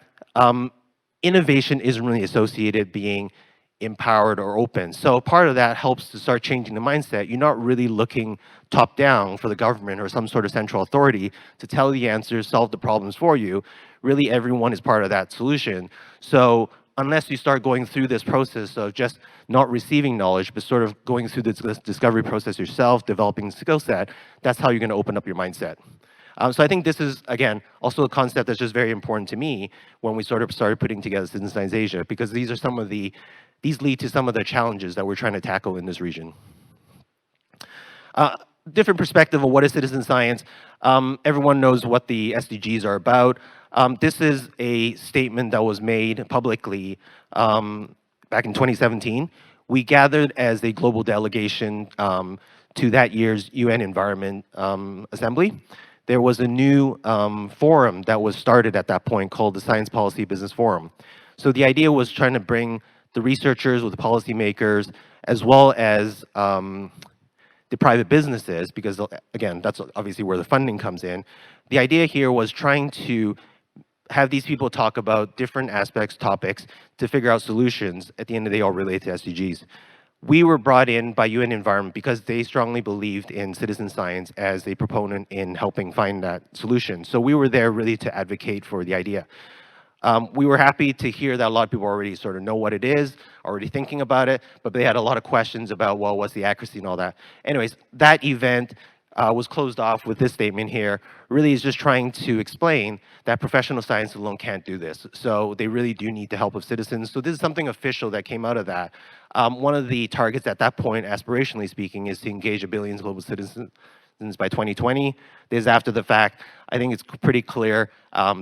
innovation isn't really associated being empowered or open. So part of that helps to start changing the mindset. You're not really looking top down for the government or some sort of central authority to tell the answers, solve the problems for you. Really, everyone is part of that solution. So unless you start going through this process of just not receiving knowledge, but sort of going through this discovery process yourself, developing a skill set, that's how you're going to open up your mindset. So I think this is, again, also a concept that's just very important to me when we sort of started putting together CitizenscienceAsia, because these are some of the, these lead to some of the challenges that we're trying to tackle in this region. different perspective of what is citizen science. Everyone knows what the SDGs are about. This is a statement that was made publicly back in 2017. We gathered as a global delegation to that year's UN Environment Assembly. There was a new forum that was started at that point called the Science Policy Business Forum. So the idea was trying to bring the researchers with the policymakers, as well as the private businesses, because again, that's obviously where the funding comes in. The idea here was trying to have these people talk about different aspects, topics, to figure out solutions. At the end of the day, all relate to SDGs. We were brought in by UN Environment because they strongly believed in citizen science as a proponent in helping find that solution. So we were there really to advocate for the idea. We were happy to hear that a lot of people already sort of know what it is, already thinking about it, but they had a lot of questions about, well, what's the accuracy and all that. Anyways, that event was closed off with this statement here. Really is just trying to explain that professional science alone can't do this. So they really do need the help of citizens. So this is something official that came out of that. One of the targets at that point, aspirationally speaking, is to engage 1 billion global citizens by 2020. This is after the fact. I think it's pretty clear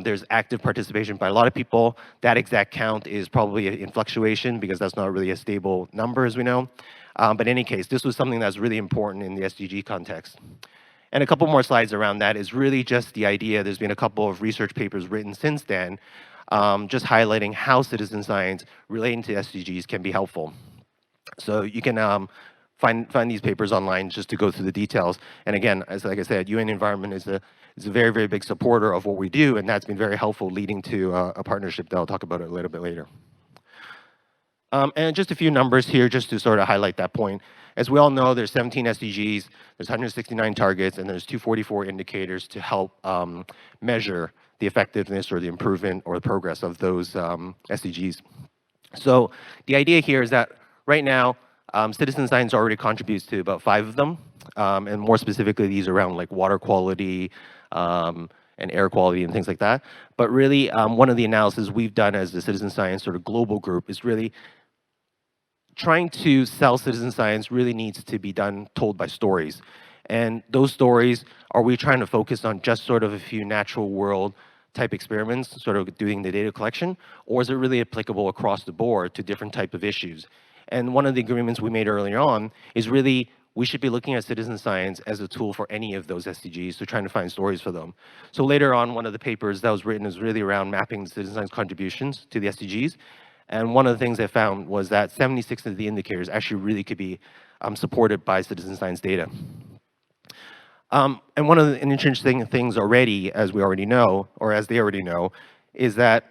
there's active participation by a lot of people. That exact count is probably in fluctuation because that's not really a stable number, as we know. But in any case, this was something that's really important in the SDG context. And a couple more slides around that is really just the idea. There's been a couple of research papers written since then, just highlighting how citizen science relating to SDGs can be helpful. So you can find these papers online just to go through the details. And again, like I said, UN Environment is a very, very big supporter of what we do, and that's been very helpful, leading to a partnership that I'll talk about a little bit later. And just a few numbers here just to sort of highlight that point. As we all know, there's 17 SDGs, there's 169 targets, and there's 244 indicators to help measure the effectiveness or the improvement or the progress of those SDGs. So the idea here is that right now, citizen science already contributes to about 5 of them, and more specifically, these are around like water quality and air quality and things like that. But really, one of the analyses we've done as the citizen science sort of global group is really trying to sell citizen science really needs to be told by stories. And those stories, are we trying to focus on just sort of a few natural world type experiments, sort of doing the data collection, or is it really applicable across the board to different type of issues? And one of the agreements we made earlier on is really we should be looking at citizen science as a tool for any of those SDGs, so trying to find stories for them. So later on, one of the papers that was written is really around mapping the citizen science contributions to the SDGs. And one of the things I found was that 76 of the indicators actually really could be supported by citizen science data. And one of the interesting things already, as we already know, or as they already know, is that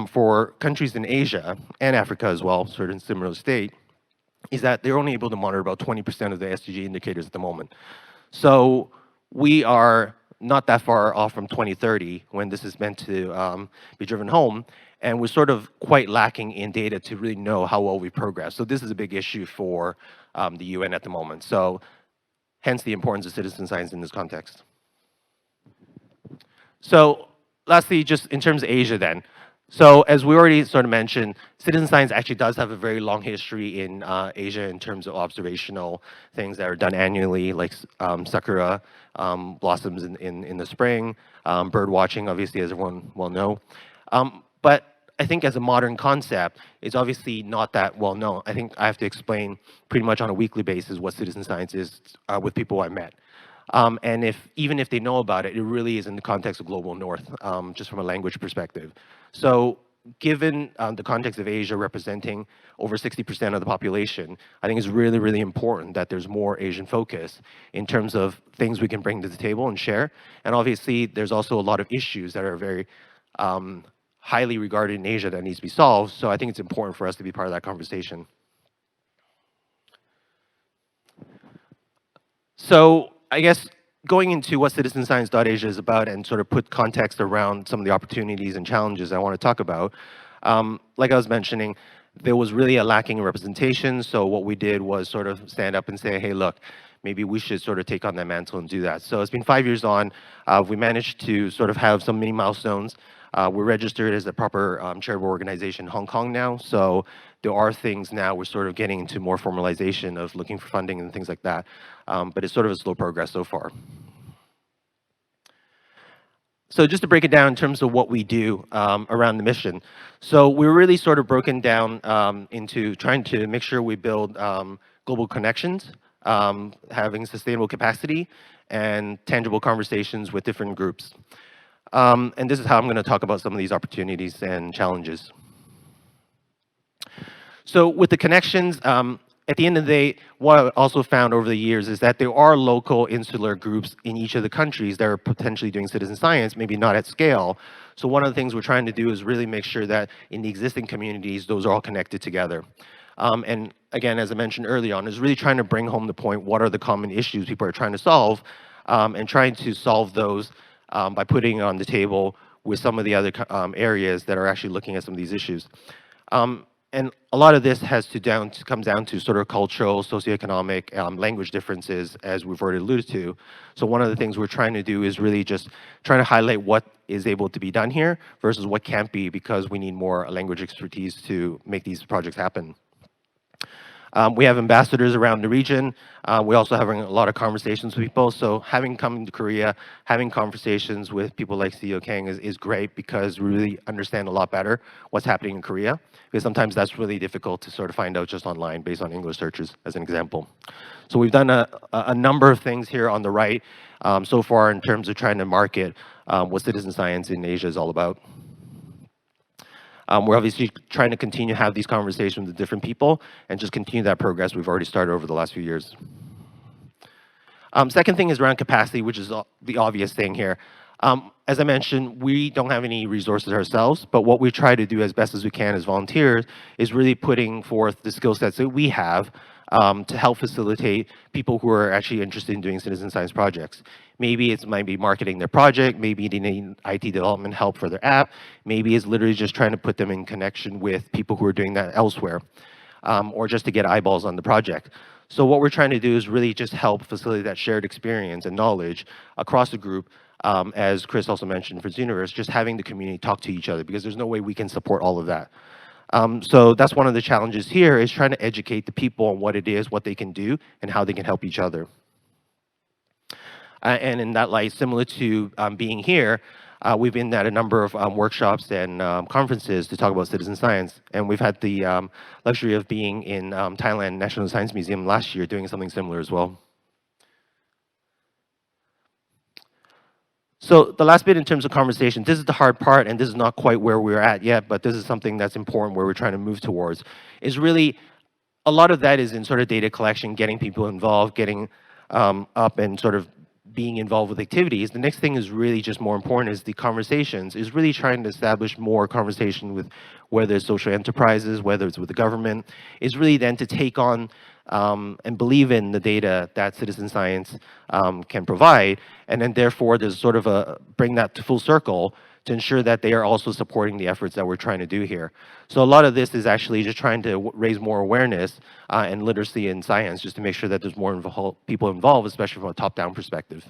for countries in Asia and Africa as well, sort of in similar state, is that they're only able to monitor about 20% of the SDG indicators at the moment. So we are not that far off from 2030 when this is meant to be driven home, and we're sort of quite lacking in data to really know how well we progress. So this is a big issue for the UN at the moment. So hence the importance of citizen science in this context. So lastly, just in terms of Asia then. So as we already sort of mentioned, citizen science actually does have a very long history in Asia in terms of observational things that are done annually, like sakura blossoms in the spring, bird watching, obviously, as everyone will know. But I think as a modern concept, it's obviously not that well known. I think I have to explain pretty much on a weekly basis what citizen science is with people I met. And even if they know about it, it really is in the context of global north, just from a language perspective. So given the context of Asia representing over 60% of the population, I think it's really, really important that there's more Asian focus in terms of things we can bring to the table and share. And obviously, there's also a lot of issues that are very highly regarded in Asia that needs to be solved. So I think it's important for us to be part of that conversation. So I guess going into what CitizenscienceAsia is about and sort of put context around some of the opportunities and challenges I want to talk about, like I was mentioning, there was really a lacking in representation. So what we did was sort of stand up and say, hey, look, maybe we should sort of take on that mantle and do that. So it's been 5 years on. We managed to sort of have some mini milestones. We're registered as a proper charitable organization in Hong Kong now. So there are things now we're sort of getting into more formalization of looking for funding and things like that. But it's sort of a slow progress so far. So just to break it down in terms of what we do around the mission. So we're really sort of broken down into trying to make sure we build global connections, having sustainable capacity, and tangible conversations with different groups. And this is how I'm going to talk about some of these opportunities and challenges. So with the connections, at the end of the day, what I also found over the years is that there are local insular groups in each of the countries that are potentially doing citizen science, maybe not at scale. So one of the things we're trying to do is really make sure that in the existing communities, those are all connected together. And again, as I mentioned early on, is really trying to bring home the point, what are the common issues people are trying to solve, and trying to solve those by putting on the table with some of the other areas that are actually looking at some of these issues. And a lot of this comes down to sort of cultural, socioeconomic, language differences, as we've already alluded to. So one of the things we're trying to do is really just trying to highlight what is able to be done here versus what can't be, because we need more language expertise to make these projects happen. We have ambassadors around the region. We also having a lot of conversations with people. So having come to Korea, having conversations with people like CEO Kang is great, because we really understand a lot better what's happening in Korea. Because sometimes that's really difficult to sort of find out just online based on English searches, as an example. So we've done a number of things here on the right so far in terms of trying to market what citizen science in Asia is all about. We're obviously trying to continue to have these conversations with different people and just continue that progress we've already started over the last few years. Second thing is around capacity, which is the obvious thing here. As I mentioned, we don't have any resources ourselves, but what we try to do as best as we can as volunteers is really putting forth the skill sets that we have to help facilitate people who are actually interested in doing citizen science projects. Maybe it might be marketing their project, maybe they need IT development help for their app, maybe it's literally just trying to put them in connection with people who are doing that elsewhere, or just to get eyeballs on the project. So what we're trying to do is really just help facilitate that shared experience and knowledge across the group, as Chris also mentioned for Zooniverse, just having the community talk to each other, because there's no way we can support all of that. So that's one of the challenges here, is trying to educate the people on what it is, what they can do, and how they can help each other. And in that light, similar to being here, we've been at a number of workshops and conferences to talk about citizen science. And we've had the luxury of being in Thailand National Science Museum last year doing something similar as well. So the last bit in terms of conversation, this is the hard part, and this is not quite where we're at yet, but this is something that's important where we're trying to move towards, is really a lot of that is in sort of data collection, getting people involved, getting up and sort of being involved with activities. The next thing is really just more important is the conversations, is really trying to establish more conversation with whether it's social enterprises, whether it's with the government, is really then to take on and believe in the data that citizen science can provide, and then therefore there's sort of a bring that to full circle to ensure that they are also supporting the efforts that we're trying to do here. So a lot of this is actually just trying to raise more awareness and literacy in science, just to make sure that there's more people involved, especially from a top-down perspective.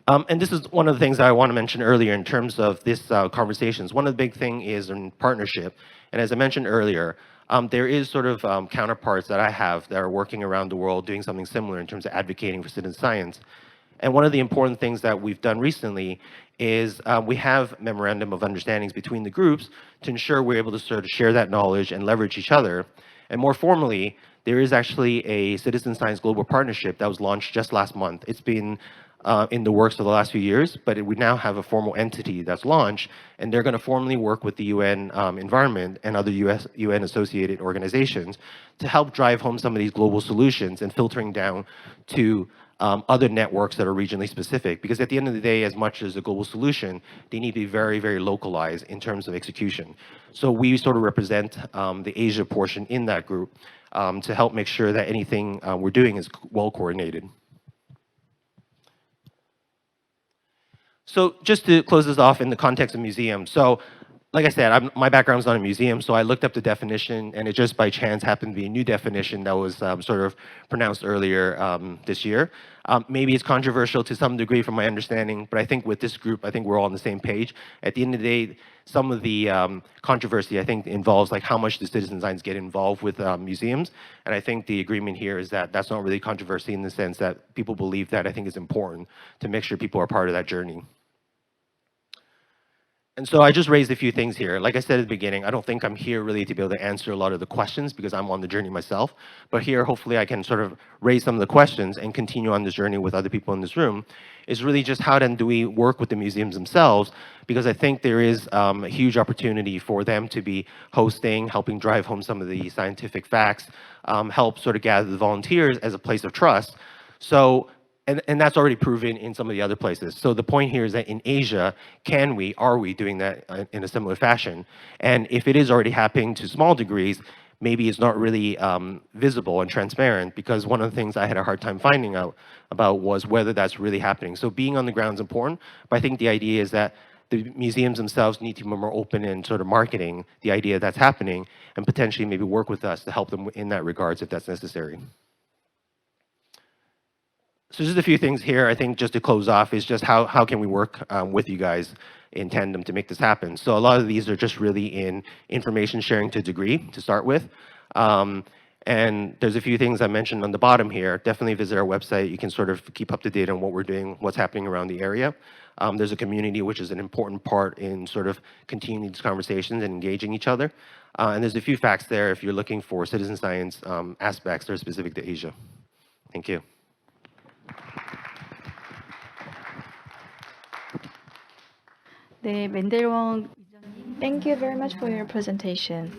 And this is one of the things I want to mention earlier in terms of this conversations. One of the big things is in partnership. And as I mentioned earlier, there is sort of counterparts that I have that are working around the world doing something similar in terms of advocating for citizen science. And one of the important things that we've done recently is we have memorandum of understandings between the groups to ensure we're able to sort of share that knowledge and leverage each other. And more formally, there is actually a Citizen Science Global Partnership that was launched just last month. It's been in the works for the last few years, but we now have a formal entity that's launched, and they're going to formally work with the UN environment and other UN associated organizations to help drive home some of these global solutions and filtering down to other networks that are regionally specific. Because at the end of the day, as much as a global solution, they need to be very, very localized in terms of execution. So we sort of represent the Asia portion in that group to help make sure that anything we're doing is well coordinated. So just to close this off in the context of museums. So like I said, my background's not in museums, so I looked up the definition, and it just by chance happened to be a new definition that was sort of pronounced earlier this year. Maybe it's controversial to some degree from my understanding, but I think with this group, I think we're all on the same page. At the end of the day, some of the controversy, I think, involves like how much do citizen science get involved with museums, and I think the agreement here is that that's not really controversy in the sense that people believe that I think is important to make sure people are part of that journey. And so I just raised a few things here. Like I said at the beginning, I don't think I'm here really to be able to answer a lot of the questions because I'm on the journey myself. But here, hopefully, I can sort of raise some of the questions and continue on this journey with other people in this room. Is really just how then do we work with the museums themselves? Because I think there is a huge opportunity for them to be hosting, helping drive home some of the scientific facts, help sort of gather the volunteers as a place of trust. So. And that's already proven in some of the other places. So the point here is that in Asia, are we doing that in a similar fashion? And if it is already happening to small degrees, maybe it's not really visible and transparent, because one of the things I had a hard time finding out about was whether that's really happening. So being on the ground is important, but I think the idea is that the museums themselves need to be more open in sort of marketing the idea that's happening, and potentially maybe work with us to help them in that regards if that's necessary. So just a few things here, I think, just to close off, is just how can we work with you guys in tandem to make this happen. So a lot of these are just really in information sharing to a degree to start with. And there's a few things I mentioned on the bottom here. Definitely visit our website. You can sort of keep up to date on what we're doing, what's happening around the area. There's a community, which is an important part in sort of continuing these conversations and engaging each other. And there's a few facts there if you're looking for citizen science aspects that are specific to Asia. Thank you. 네, 멘델웡. Thank you very much for your presentation.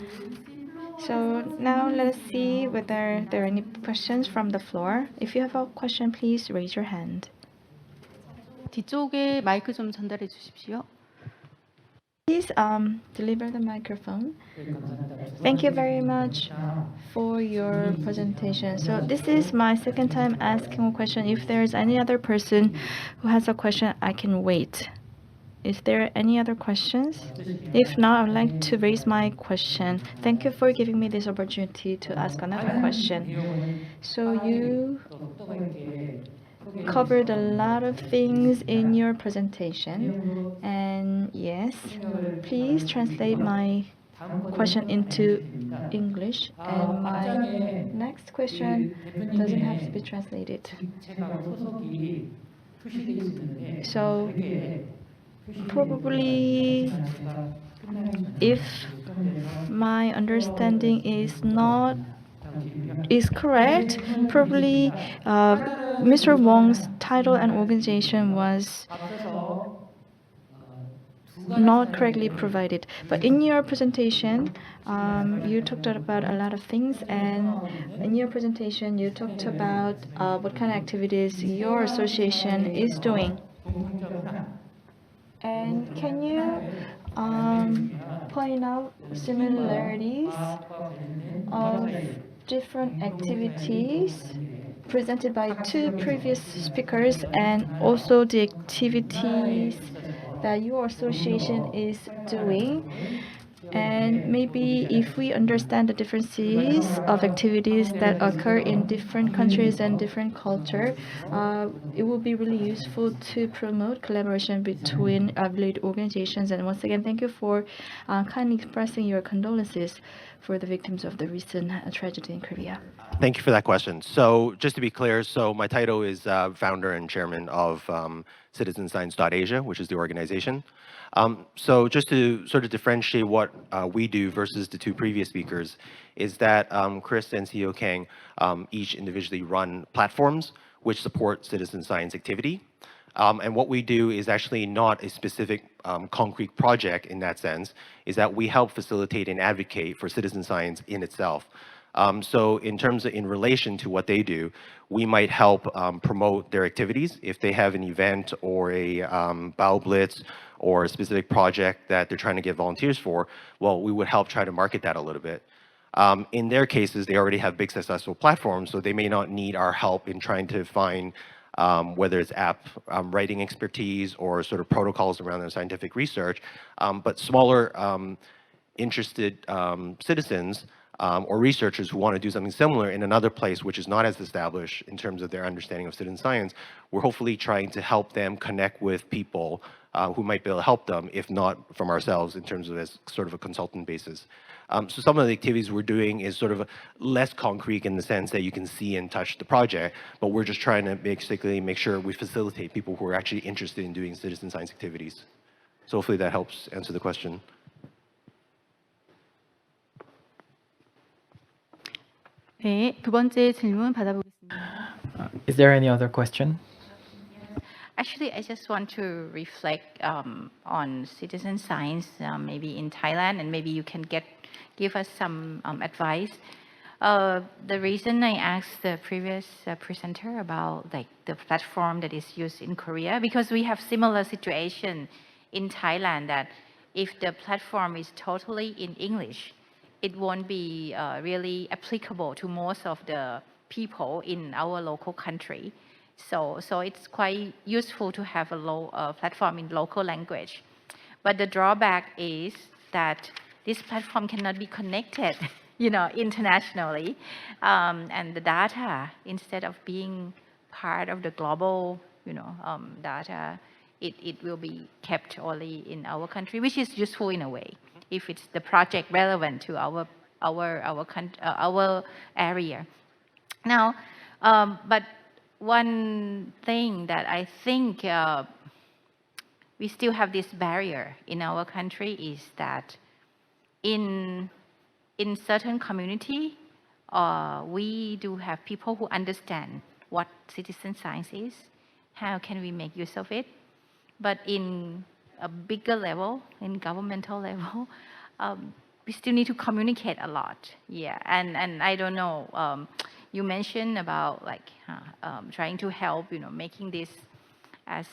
So now let us see whether there are any questions from the floor. If you have a question, please raise your hand. 뒤쪽에 마이크 좀 전달해 주십시오. Please deliver the microphone. Thank you very much for your presentation. So this is my second time asking a question. If there is any other person who has a question, I can wait. Is there any other questions? If not, I would like to raise my question. Thank you for giving me this opportunity to ask another question. So you covered a lot of things in your presentation. And yes, please translate my question into English. And my next question doesn't have to be translated. So probably, if my understanding is correct, probably Mr. Wong's title and organization was not correctly provided. But in your presentation, you talked about a lot of things, and in your presentation, you talked about what kind of activities your association is doing. And can you point out similarities of different activities presented by two previous speakers, and also the activities that your association is doing? And maybe if we understand the differences of activities that occur in different countries and different culture, it will be really useful to promote collaboration between related organizations. And once again, thank you for kindly expressing your condolences for the victims of the recent tragedy in Korea. Thank you for that question. So just to be clear, so my title is founder and chairman of CitizenscienceAsia, which is the organization. So just to sort of differentiate what we do versus the two previous speakers, is that Chris and CEO Kang each individually run platforms which support citizen science activity. And what we do is actually not a specific concrete project in that sense, is that we help facilitate and advocate for citizen science in itself. So in terms of in relation to what they do, we might help promote their activities. If they have an event or a Bao Blitz or a specific project that they're trying to get volunteers for, well, we would help try to market that a little bit. In their cases, they already have big successful platforms, so they may not need our help in trying to find whether it's app writing expertise or sort of protocols around their scientific research, but smaller interested citizens or researchers who want to do something similar in another place which is not as established in terms of their understanding of citizen science, we're hopefully trying to help them connect with people who might be able to help them, if not from ourselves, in terms of as sort of a consultant basis. So some of the activities we're doing is sort of less concrete in the sense that you can see and touch the project, but we're just trying to basically make sure we facilitate people who are actually interested in doing citizen science activities. So hopefully that helps answer the question. 네, 두 번째 질문 받아보겠습니다. Is there any other question? Actually, I just want to reflect on citizen science, maybe in Thailand, and maybe you can give us some advice. The reason I asked the previous presenter about like the platform that is used in Korea, because we have similar situation in Thailand that if the platform is totally in English, it won't be really applicable to most of the people in our local country. So it's quite useful to have a platform in local language. But the drawback is that this platform cannot be connected, internationally. And the data, instead of being part of the global, data, it will be kept only in our country, which is useful in a way, if it's the project relevant to our area. Now, but one thing that I think we still have this barrier in our country is that in certain community, we do have people who understand what citizen science is, how can we make use of it, but in a bigger level, in governmental level, we still need to communicate a lot. Yeah, and I don't know, you mentioned about like trying to help, making this as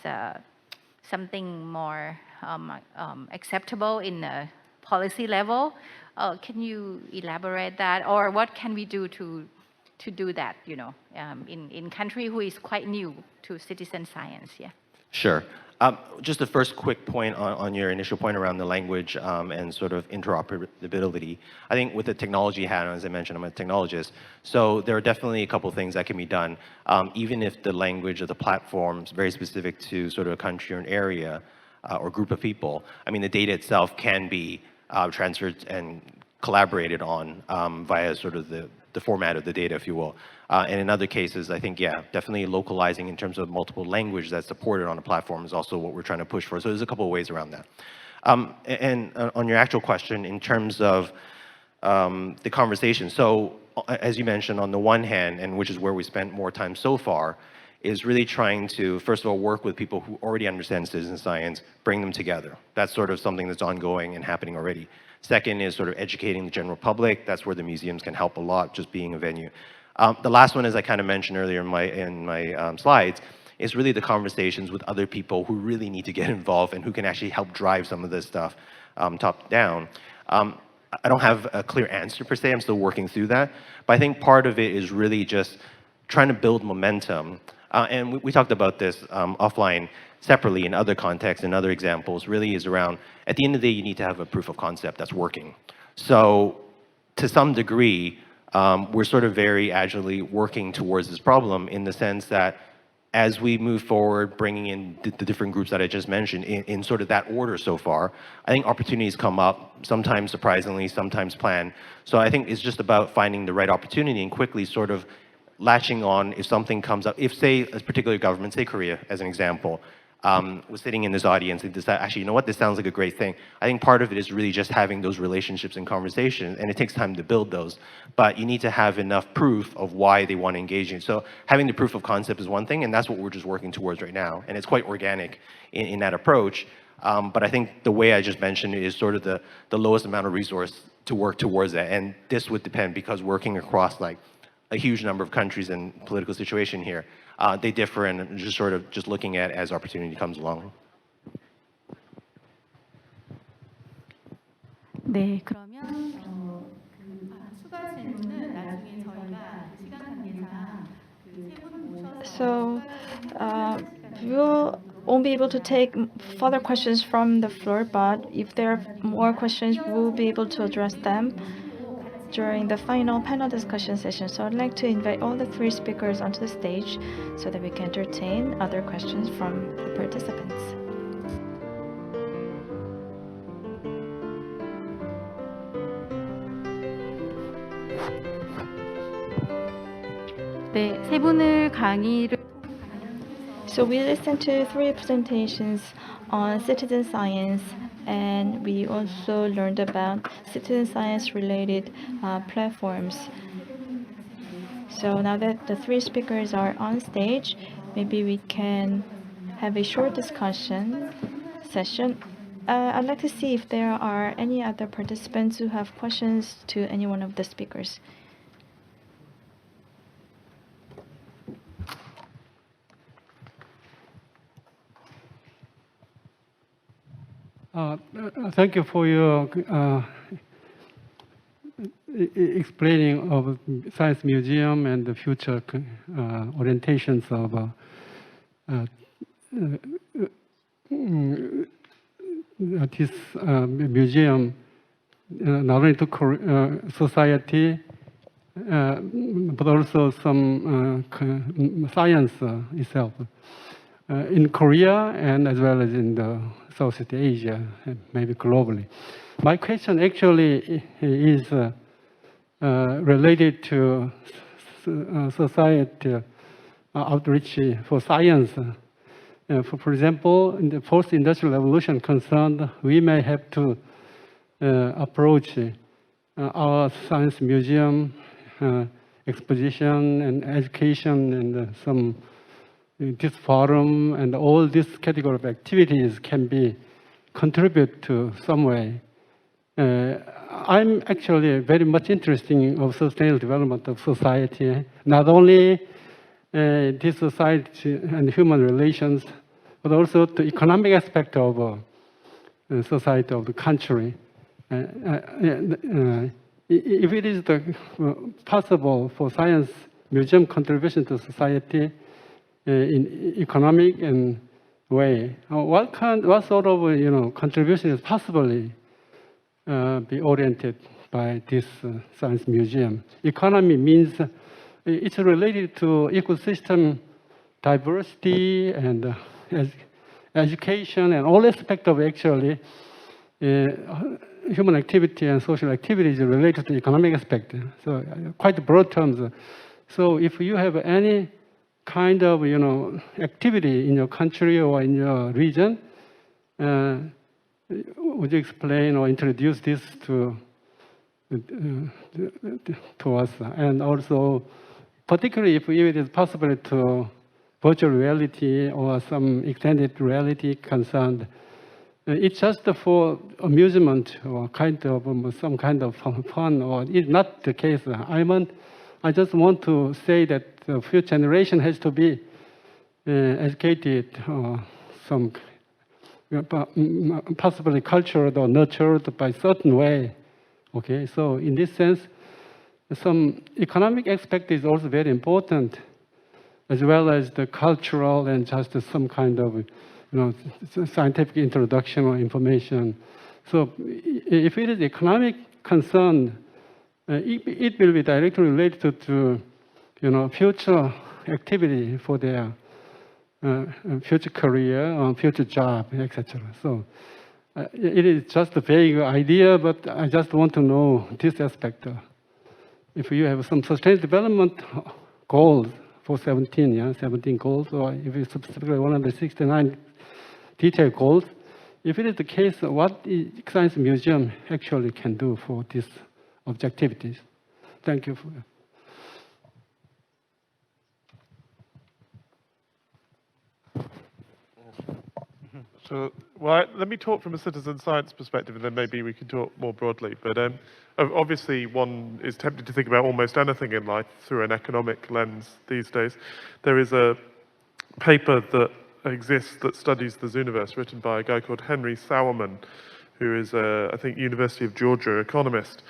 something more acceptable in a policy level. Can you elaborate that, or what can we do to do that? In country who is quite new to citizen science. Yeah. Sure. Just the first quick point on your initial point around the language and sort of interoperability. I think with the technology hat, as I mentioned, I'm a technologist, so there are definitely a couple of things that can be done. Even if the language of the platform is very specific to sort of a country or an area or group of people, I mean, the data itself can be transferred and collaborated on via sort of the format of the data, if you will. And in other cases, I think, yeah, definitely localizing in terms of multiple language that's supported on a platform is also what we're trying to push for. So there's a couple of ways around that. And on your actual question, in terms of the conversation, so as you mentioned, on the one hand, and which is where we spent more time so far, is really trying to, first of all, work with people who already understand citizen science, bring them together. That's sort of something that's ongoing and happening already. Second is sort of educating the general public. That's where the museums can help a lot, just being a venue. The last one, as I kind of mentioned earlier in my slides, is really the conversations with other people who really need to get involved and who can actually help drive some of this stuff top down. I don't have a clear answer per se. I'm still working through that. But I think part of it is really just trying to build momentum. And we talked about this offline separately in other contexts and other examples, really is around, at the end of the day, you need to have a proof of concept that's working. So to some degree, we're sort of very agilely working towards this problem in the sense that as we move forward, bringing in the different groups that I just mentioned in sort of that order so far, I think opportunities come up, sometimes surprisingly, sometimes planned. So I think it's just about finding the right opportunity and quickly sort of latching on if something comes up. If, say, a particular government, say Korea as an example, was sitting in this audience and decide, actually, you know what, this sounds like a great thing. I think part of it is really just having those relationships and conversations, and it takes time to build those. But you need to have enough proof of why they want to engage in. So having the proof of concept is one thing, and that's what we're just working towards right now. And it's quite organic in that approach. But I think the way I just mentioned is sort of the lowest amount of resource to work towards that. And this would depend, because working across like a huge number of countries and political situation here, they differ, and just sort of just looking at as opportunity comes along. 네, 그러면 추가 질문은 나중에 저희가 시간 관계상 세 분 모셔서 So We won't be able to take further questions from the floor, but if there are more questions, we'll be able to address them during the final panel discussion session. So I'd like to invite all the 3 speakers onto the stage so that we can entertain other questions from the participants. 네, 세 분을 강의를 So we listened to 3 presentations on citizen science, and we also learned about citizen science related platforms. So now that the 3 speakers are on stage, maybe we can have a short discussion session. I'd like to see if there are any other participants who have questions to any one of the speakers. Thank you for your explaining of Science Museum and the future orientations of this museum, not only to society, but also some science itself in Korea and as well as in the Southeast Asia, and maybe globally. My question actually is related to society outreach for science. For example, in the post-industrial revolution concerned, we may have to approach our science museum, exposition and education and some this forum and all this category of activities can be contribute to some way. I'm actually very much interested in sustainable development of society, not only this society and human relations, but also the economic aspect of society of the country. If it is possible for science museum contribution to society in economic and way, what sort of contribution is possibly be oriented by this science museum? Economy means it's related to ecosystem diversity and education and all aspects of actually human activity and social activities related to economic aspect. So quite broad terms. So if you have any kind of activity in your country or in your region, would you explain or introduce this to us? And also, particularly if it is possible to virtual reality or some extended reality concerned, it's just for amusement or kind of some kind of fun, or it's not the case. I just want to say that the future generation has to be educated or some possibly cultured or nurtured by certain way. Okay, so in this sense, some economic aspect is also very important, as well as the cultural and just some kind of scientific introduction or information. So if it is economic concern, it will be directly related to future activity for their future career or future job, etc. So it is just a vague idea, but I just want to know this aspect. If you have some sustainable development goals for 17 goals, or if it's specifically 169 detailed goals, if it is the case, what Science Museum actually can do for these objectivities? Thank you. So, well, let me talk from a citizen science perspective, and then maybe we can talk more broadly. But obviously, one is tempted to think about almost anything in life through an economic lens these days. There is a paper that exists that studies the Zooniverse, written by a guy called Henry Sauerman, who is, I think, University of Georgia economist.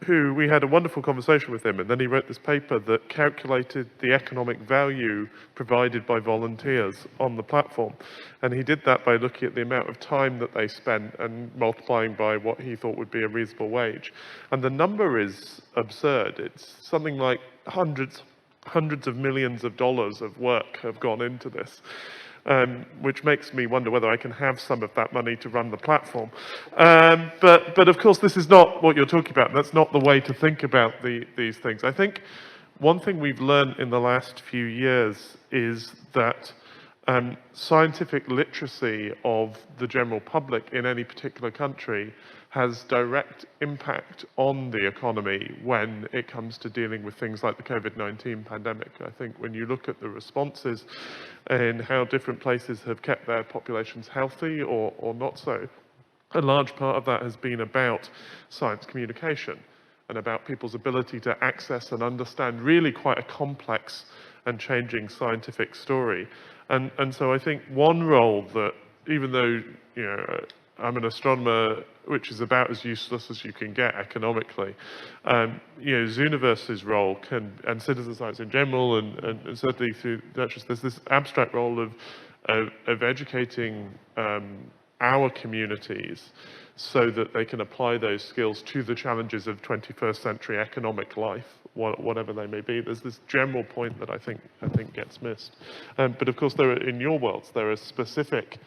who we had a wonderful conversation with him, and then he wrote this paper that calculated the economic value provided by volunteers on the platform. And he did that by looking at the amount of time that they spent and multiplying by what he thought would be a reasonable wage. And the number is absurd. It's something like hundreds of millions of dollars of work have gone into this. Which makes me wonder whether I can have some of that money to run the platform. But of course, this is not what you're talking about. That's not the way to think about these things. I think one thing we've learned in the last few years is that scientific literacy of the general public in any particular country has direct impact on the economy when it comes to dealing with things like the COVID-19 pandemic. I think when you look at the responses and how different places have kept their populations healthy or not so, a large part of that has been about science communication and about people's ability to access and understand really quite a complex and changing scientific story. And so I think one role that, even though, you know, I'm an astronomer, which is about as useless as you can get economically. You know, Zooniverse's role can, and citizen science in general, and certainly through there's this abstract role of educating our communities so that they can apply those skills to the challenges of 21st century economic life, whatever they may be. There's this general point that I think gets missed. But of course, in your worlds, there are specific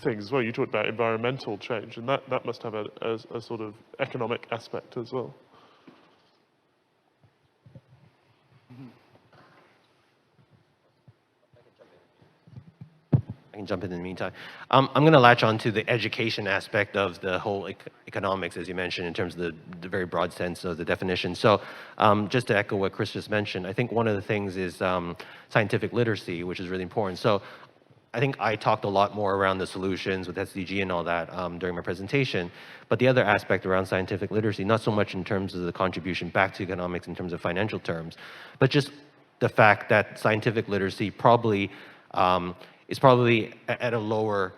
things as well. You talked about environmental change, and that must have a sort of economic aspect as well. I can jump in the meantime. I'm going to latch on to the education aspect of the whole economics, as you mentioned, in terms of the very broad sense of the definition. So just to echo what Chris just mentioned, I think one of the things is scientific literacy, which is really important. So I think I talked a lot more around the solutions with SDG and all that during my presentation. But the other aspect around scientific literacy, not so much in terms of the contribution back to economics in terms of financial terms, but just the fact that scientific literacy is probably at a lower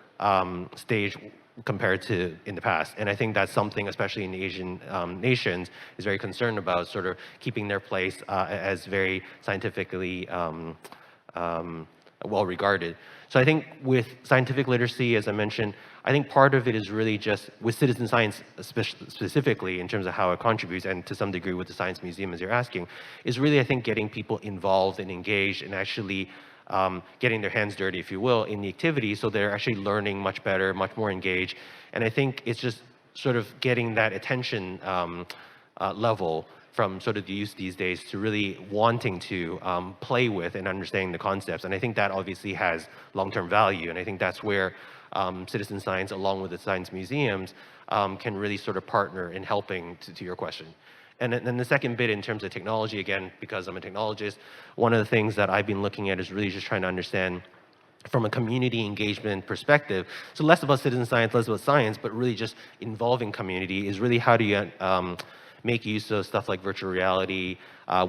stage compared to in the past. And I think that's something, especially in Asian nations, is very concerned about, sort of keeping their place as very scientifically well regarded. So I think with scientific literacy, as I mentioned, I think part of it is really just with citizen science specifically in terms of how it contributes, and to some degree with the Science Museum, as you're asking, is really, I think, getting people involved and engaged and actually getting their hands dirty, if you will, in the activity, so they're actually learning much better, much more engaged. And I think it's just sort of getting that attention level from sort of the youth these days to really wanting to play with and understanding the concepts. And I think that obviously has long-term value. And I think that's where citizen science, along with the science museums, can really sort of partner in helping to your question. And then the second bit in terms of technology, again, because I'm a technologist, one of the things that I've been looking at is really just trying to understand from a community engagement perspective. So less about citizen science, less about science, but really just involving community is really how do you make use of stuff like virtual reality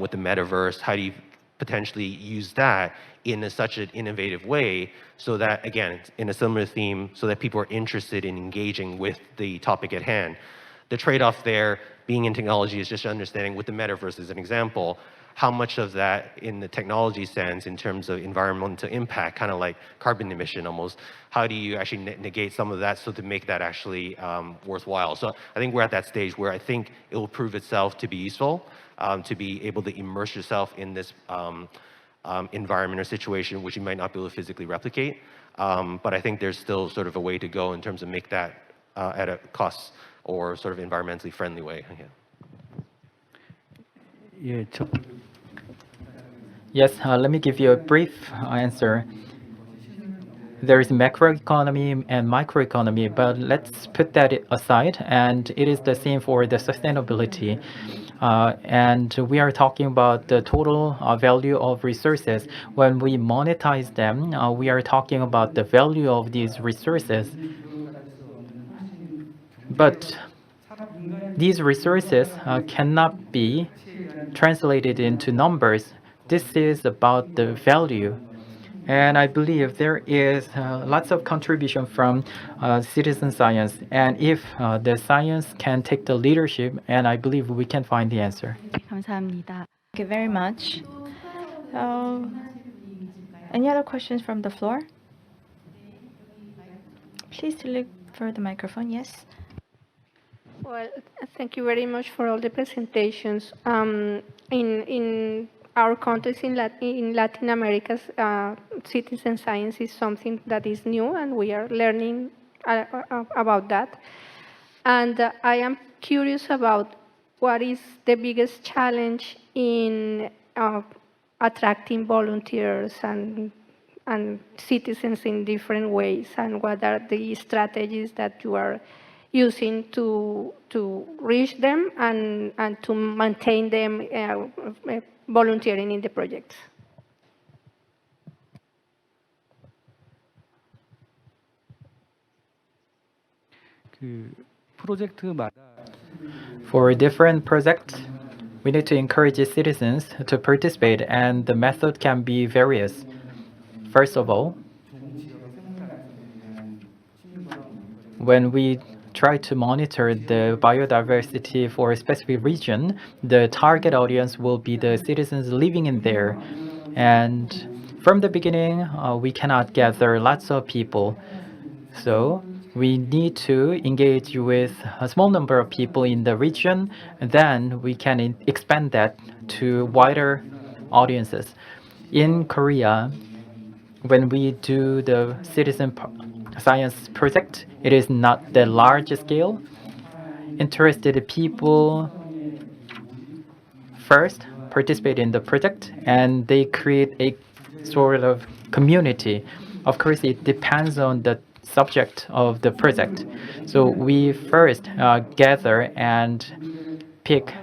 with the metaverse? How do you potentially use that in such an innovative way so that, again, in a similar theme, so that people are interested in engaging with the topic at hand? The trade-off there, being in technology, is just understanding with the metaverse as an example, how much of that in the technology sense in terms of environmental impact, kind of like carbon emission almost, how do you actually negate some of that so to make that actually worthwhile? So I think we're at that stage where I think it will prove itself to be useful, to be able to immerse yourself in this environment or situation which you might not be able to physically replicate. But I think there's still sort of a way to go in terms of make that at a cost or sort of environmentally friendly way. Yeah. Yes, let me give you a brief answer. There is macroeconomy and microeconomy, but let's put that aside, and it is the same for the sustainability. And we are talking about the total value of resources. When we monetize them, we are talking about the value of these resources. But these resources cannot be translated into numbers. This is about the value. And I believe there is lots of contribution from citizen science. And if the science can take the leadership, and I believe we can find the answer. 감사합니다. Thank you very much. Any other questions from the floor? Please to look for the microphone. Yes. Well, thank you very much for all the presentations. In our context in Latin America, citizen science is something that is new, and we are learning about that. And I am curious about what is the biggest challenge in attracting volunteers and citizens in different ways, and what are the strategies that you are using to reach them and to maintain them volunteering in the projects. For different projects, we need to encourage citizens to participate, and the method can be various. First of all, when we try to monitor the biodiversity for a specific region, the target audience will be the citizens living in there. And from the beginning, we cannot gather lots of people. So we need to engage with a small number of people in the region, and then we can expand that to wider audiences. In Korea, when we do the citizen science project, it is not the large scale. Interested people first participate in the project, and they create a sort of community. Of course, it depends on the subject of the project. So we first gather and pick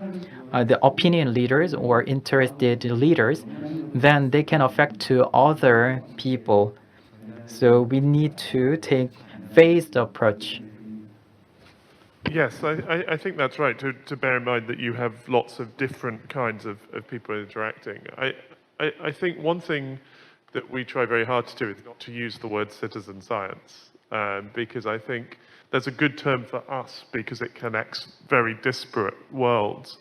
the opinion leaders or interested leaders, then they can affect to other people. So we need to take phased approach. Yes, I think that's right, to bear in mind that you have lots of different kinds of people interacting. I think one thing that we try very hard to do is not to use the word citizen science, because I think there's a good term for us because it connects very disparate worlds.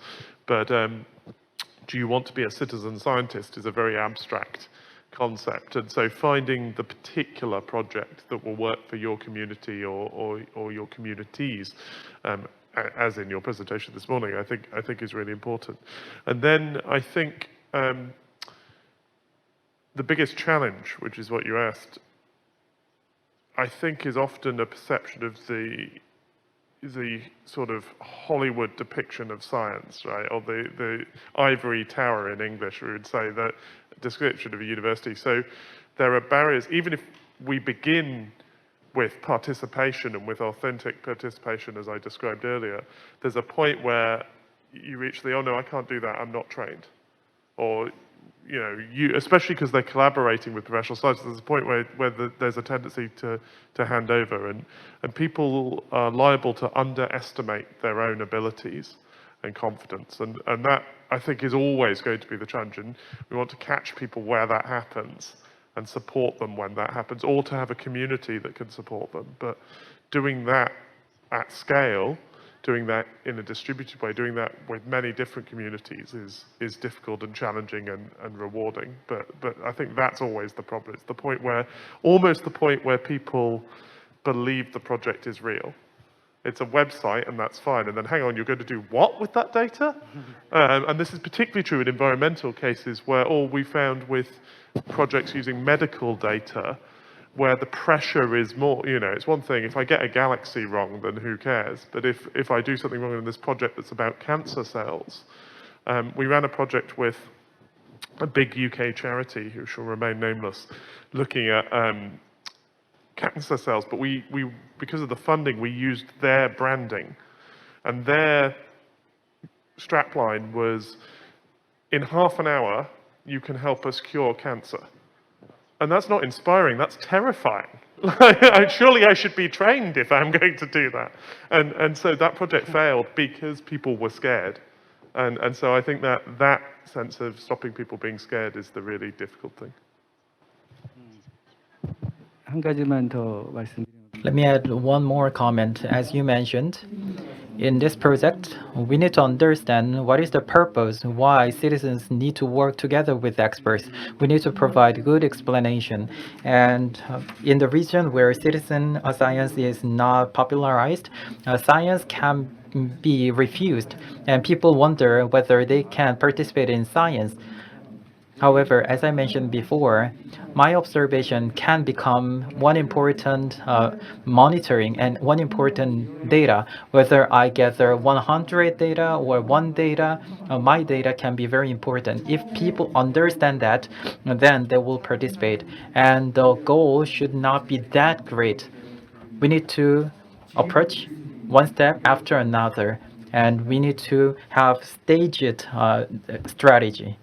But do you want to be a citizen scientist is a very abstract concept. And so finding the particular project that will work for your community or your communities, as in your presentation this morning, I think is really important. And then I think the biggest challenge, which is what you asked, I think is often a perception of the sort of Hollywood depiction of science, right? Or the ivory tower in English, we would say, that description of a university. So there are barriers, even if we begin with participation and with authentic participation, as I described earlier, there's a point where you reach the, oh no, I can't do that, I'm not trained. Or, you know, especially because they're collaborating with professional scientists, there's a point where there's a tendency to hand over, and people are liable to underestimate their own abilities and confidence, and that, I think, is always going to be the challenge, and we want to catch people where that happens and support them when that happens, or to have a community that can support them. But doing that at scale, doing that in a distributed way, doing that with many different communities is difficult and challenging and rewarding. But I think that's always the problem. It's the point where, almost the point where people believe the project is real. It's a website and that's fine. And then hang on, you're going to do what with that data? And this is particularly true in environmental cases where all we found with projects using medical data, where the pressure is more, you know, it's one thing, if I get a galaxy wrong, then who cares? But if I do something wrong in this project that's about cancer cells, we ran a project with a big UK charity, who shall remain nameless, looking at cancer cells, but we because of the funding, we used their branding. And their strapline was, in half an hour, you can help us cure cancer. And that's not inspiring, that's terrifying. Surely I should be trained if I'm going to do that. And so that project failed because people were scared. And so I think that sense of stopping people being scared is the really difficult thing. 한 가지만 더 말씀드리면 Let me add one more comment. As you mentioned, in this project, we need to understand what is the purpose, why citizens need to work together with experts. We need to provide good explanation. And in the region where citizen science is not popularized, science can be refused, and people wonder whether they can participate in science. However, as I mentioned before, my observation can become one important monitoring and one important data. Whether I gather 100 data or one data, my data can be very important. If people understand that, then they will participate. And the goal should not be that great. We need to approach one step after another, and we need to have staged strategy.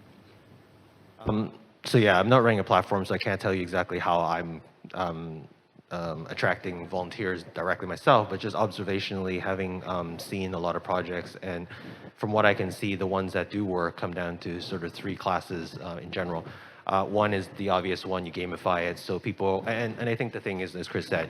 So yeah, I'm not running a platform, so I can't tell you exactly how I'm attracting volunteers directly myself, but just observationally having seen a lot of projects, and from what I can see, the ones that do work come down to sort of three classes in general. One is the obvious one, you gamify it, so people, and I think the thing is, as Chris said,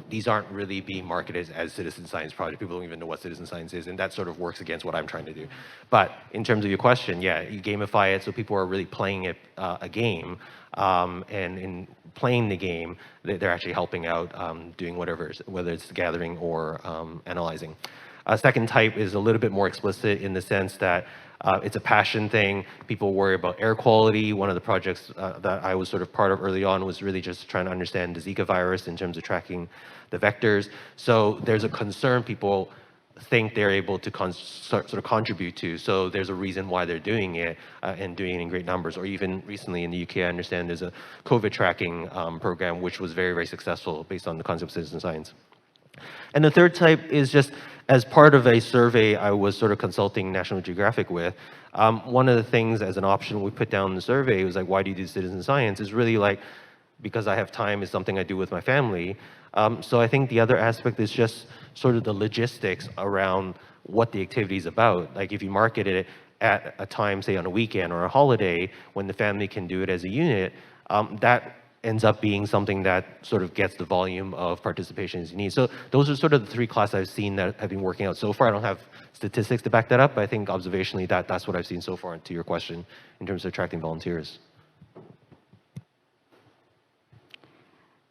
these aren't really being marketed as citizen science projects. People don't even know what citizen science is, and that sort of works against what I'm trying to do. But in terms of your question, yeah, you gamify it so people are really playing it, a game, and in playing the game, they're actually helping out, doing whatever, whether it's gathering or analyzing. A second type is a little bit more explicit in the sense that it's a passion thing. People worry about air quality. One of the projects that I was sort of part of early on was really just trying to understand the Zika virus in terms of tracking the vectors. So there's a concern people think they're able to sort of contribute to. So there's a reason why they're doing it and doing it in great numbers. Or even recently in the UK, I understand there's a COVID tracking program, which was very, very successful based on the concept of citizen science. And the third type is just as part of a survey I was sort of consulting National Geographic with, one of the things as an option we put down in the survey was like, why do you do citizen science? Is really like, because I have time, is something I do with my family. So I think the other aspect is just sort of the logistics around what the activity is about. Like if you market it at a time, say on a weekend or a holiday, when the family can do it as a unit, that ends up being something that sort of gets the volume of participation as you need. So those are sort of the three classes I've seen that have been working out so far. I don't have statistics to back that up, but I think observationally that's what I've seen so far, to your question, in terms of attracting volunteers.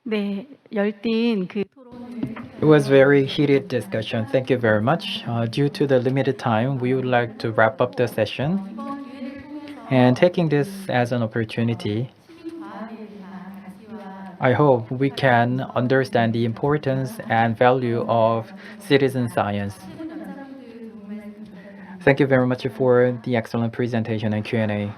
네, 열띤 그 It was very heated discussion. Thank you very much. Due to the limited time, we would like to wrap up the session. And taking this as an opportunity, I hope we can understand the importance and value of citizen science. Thank you very much for the excellent presentation and Q&A.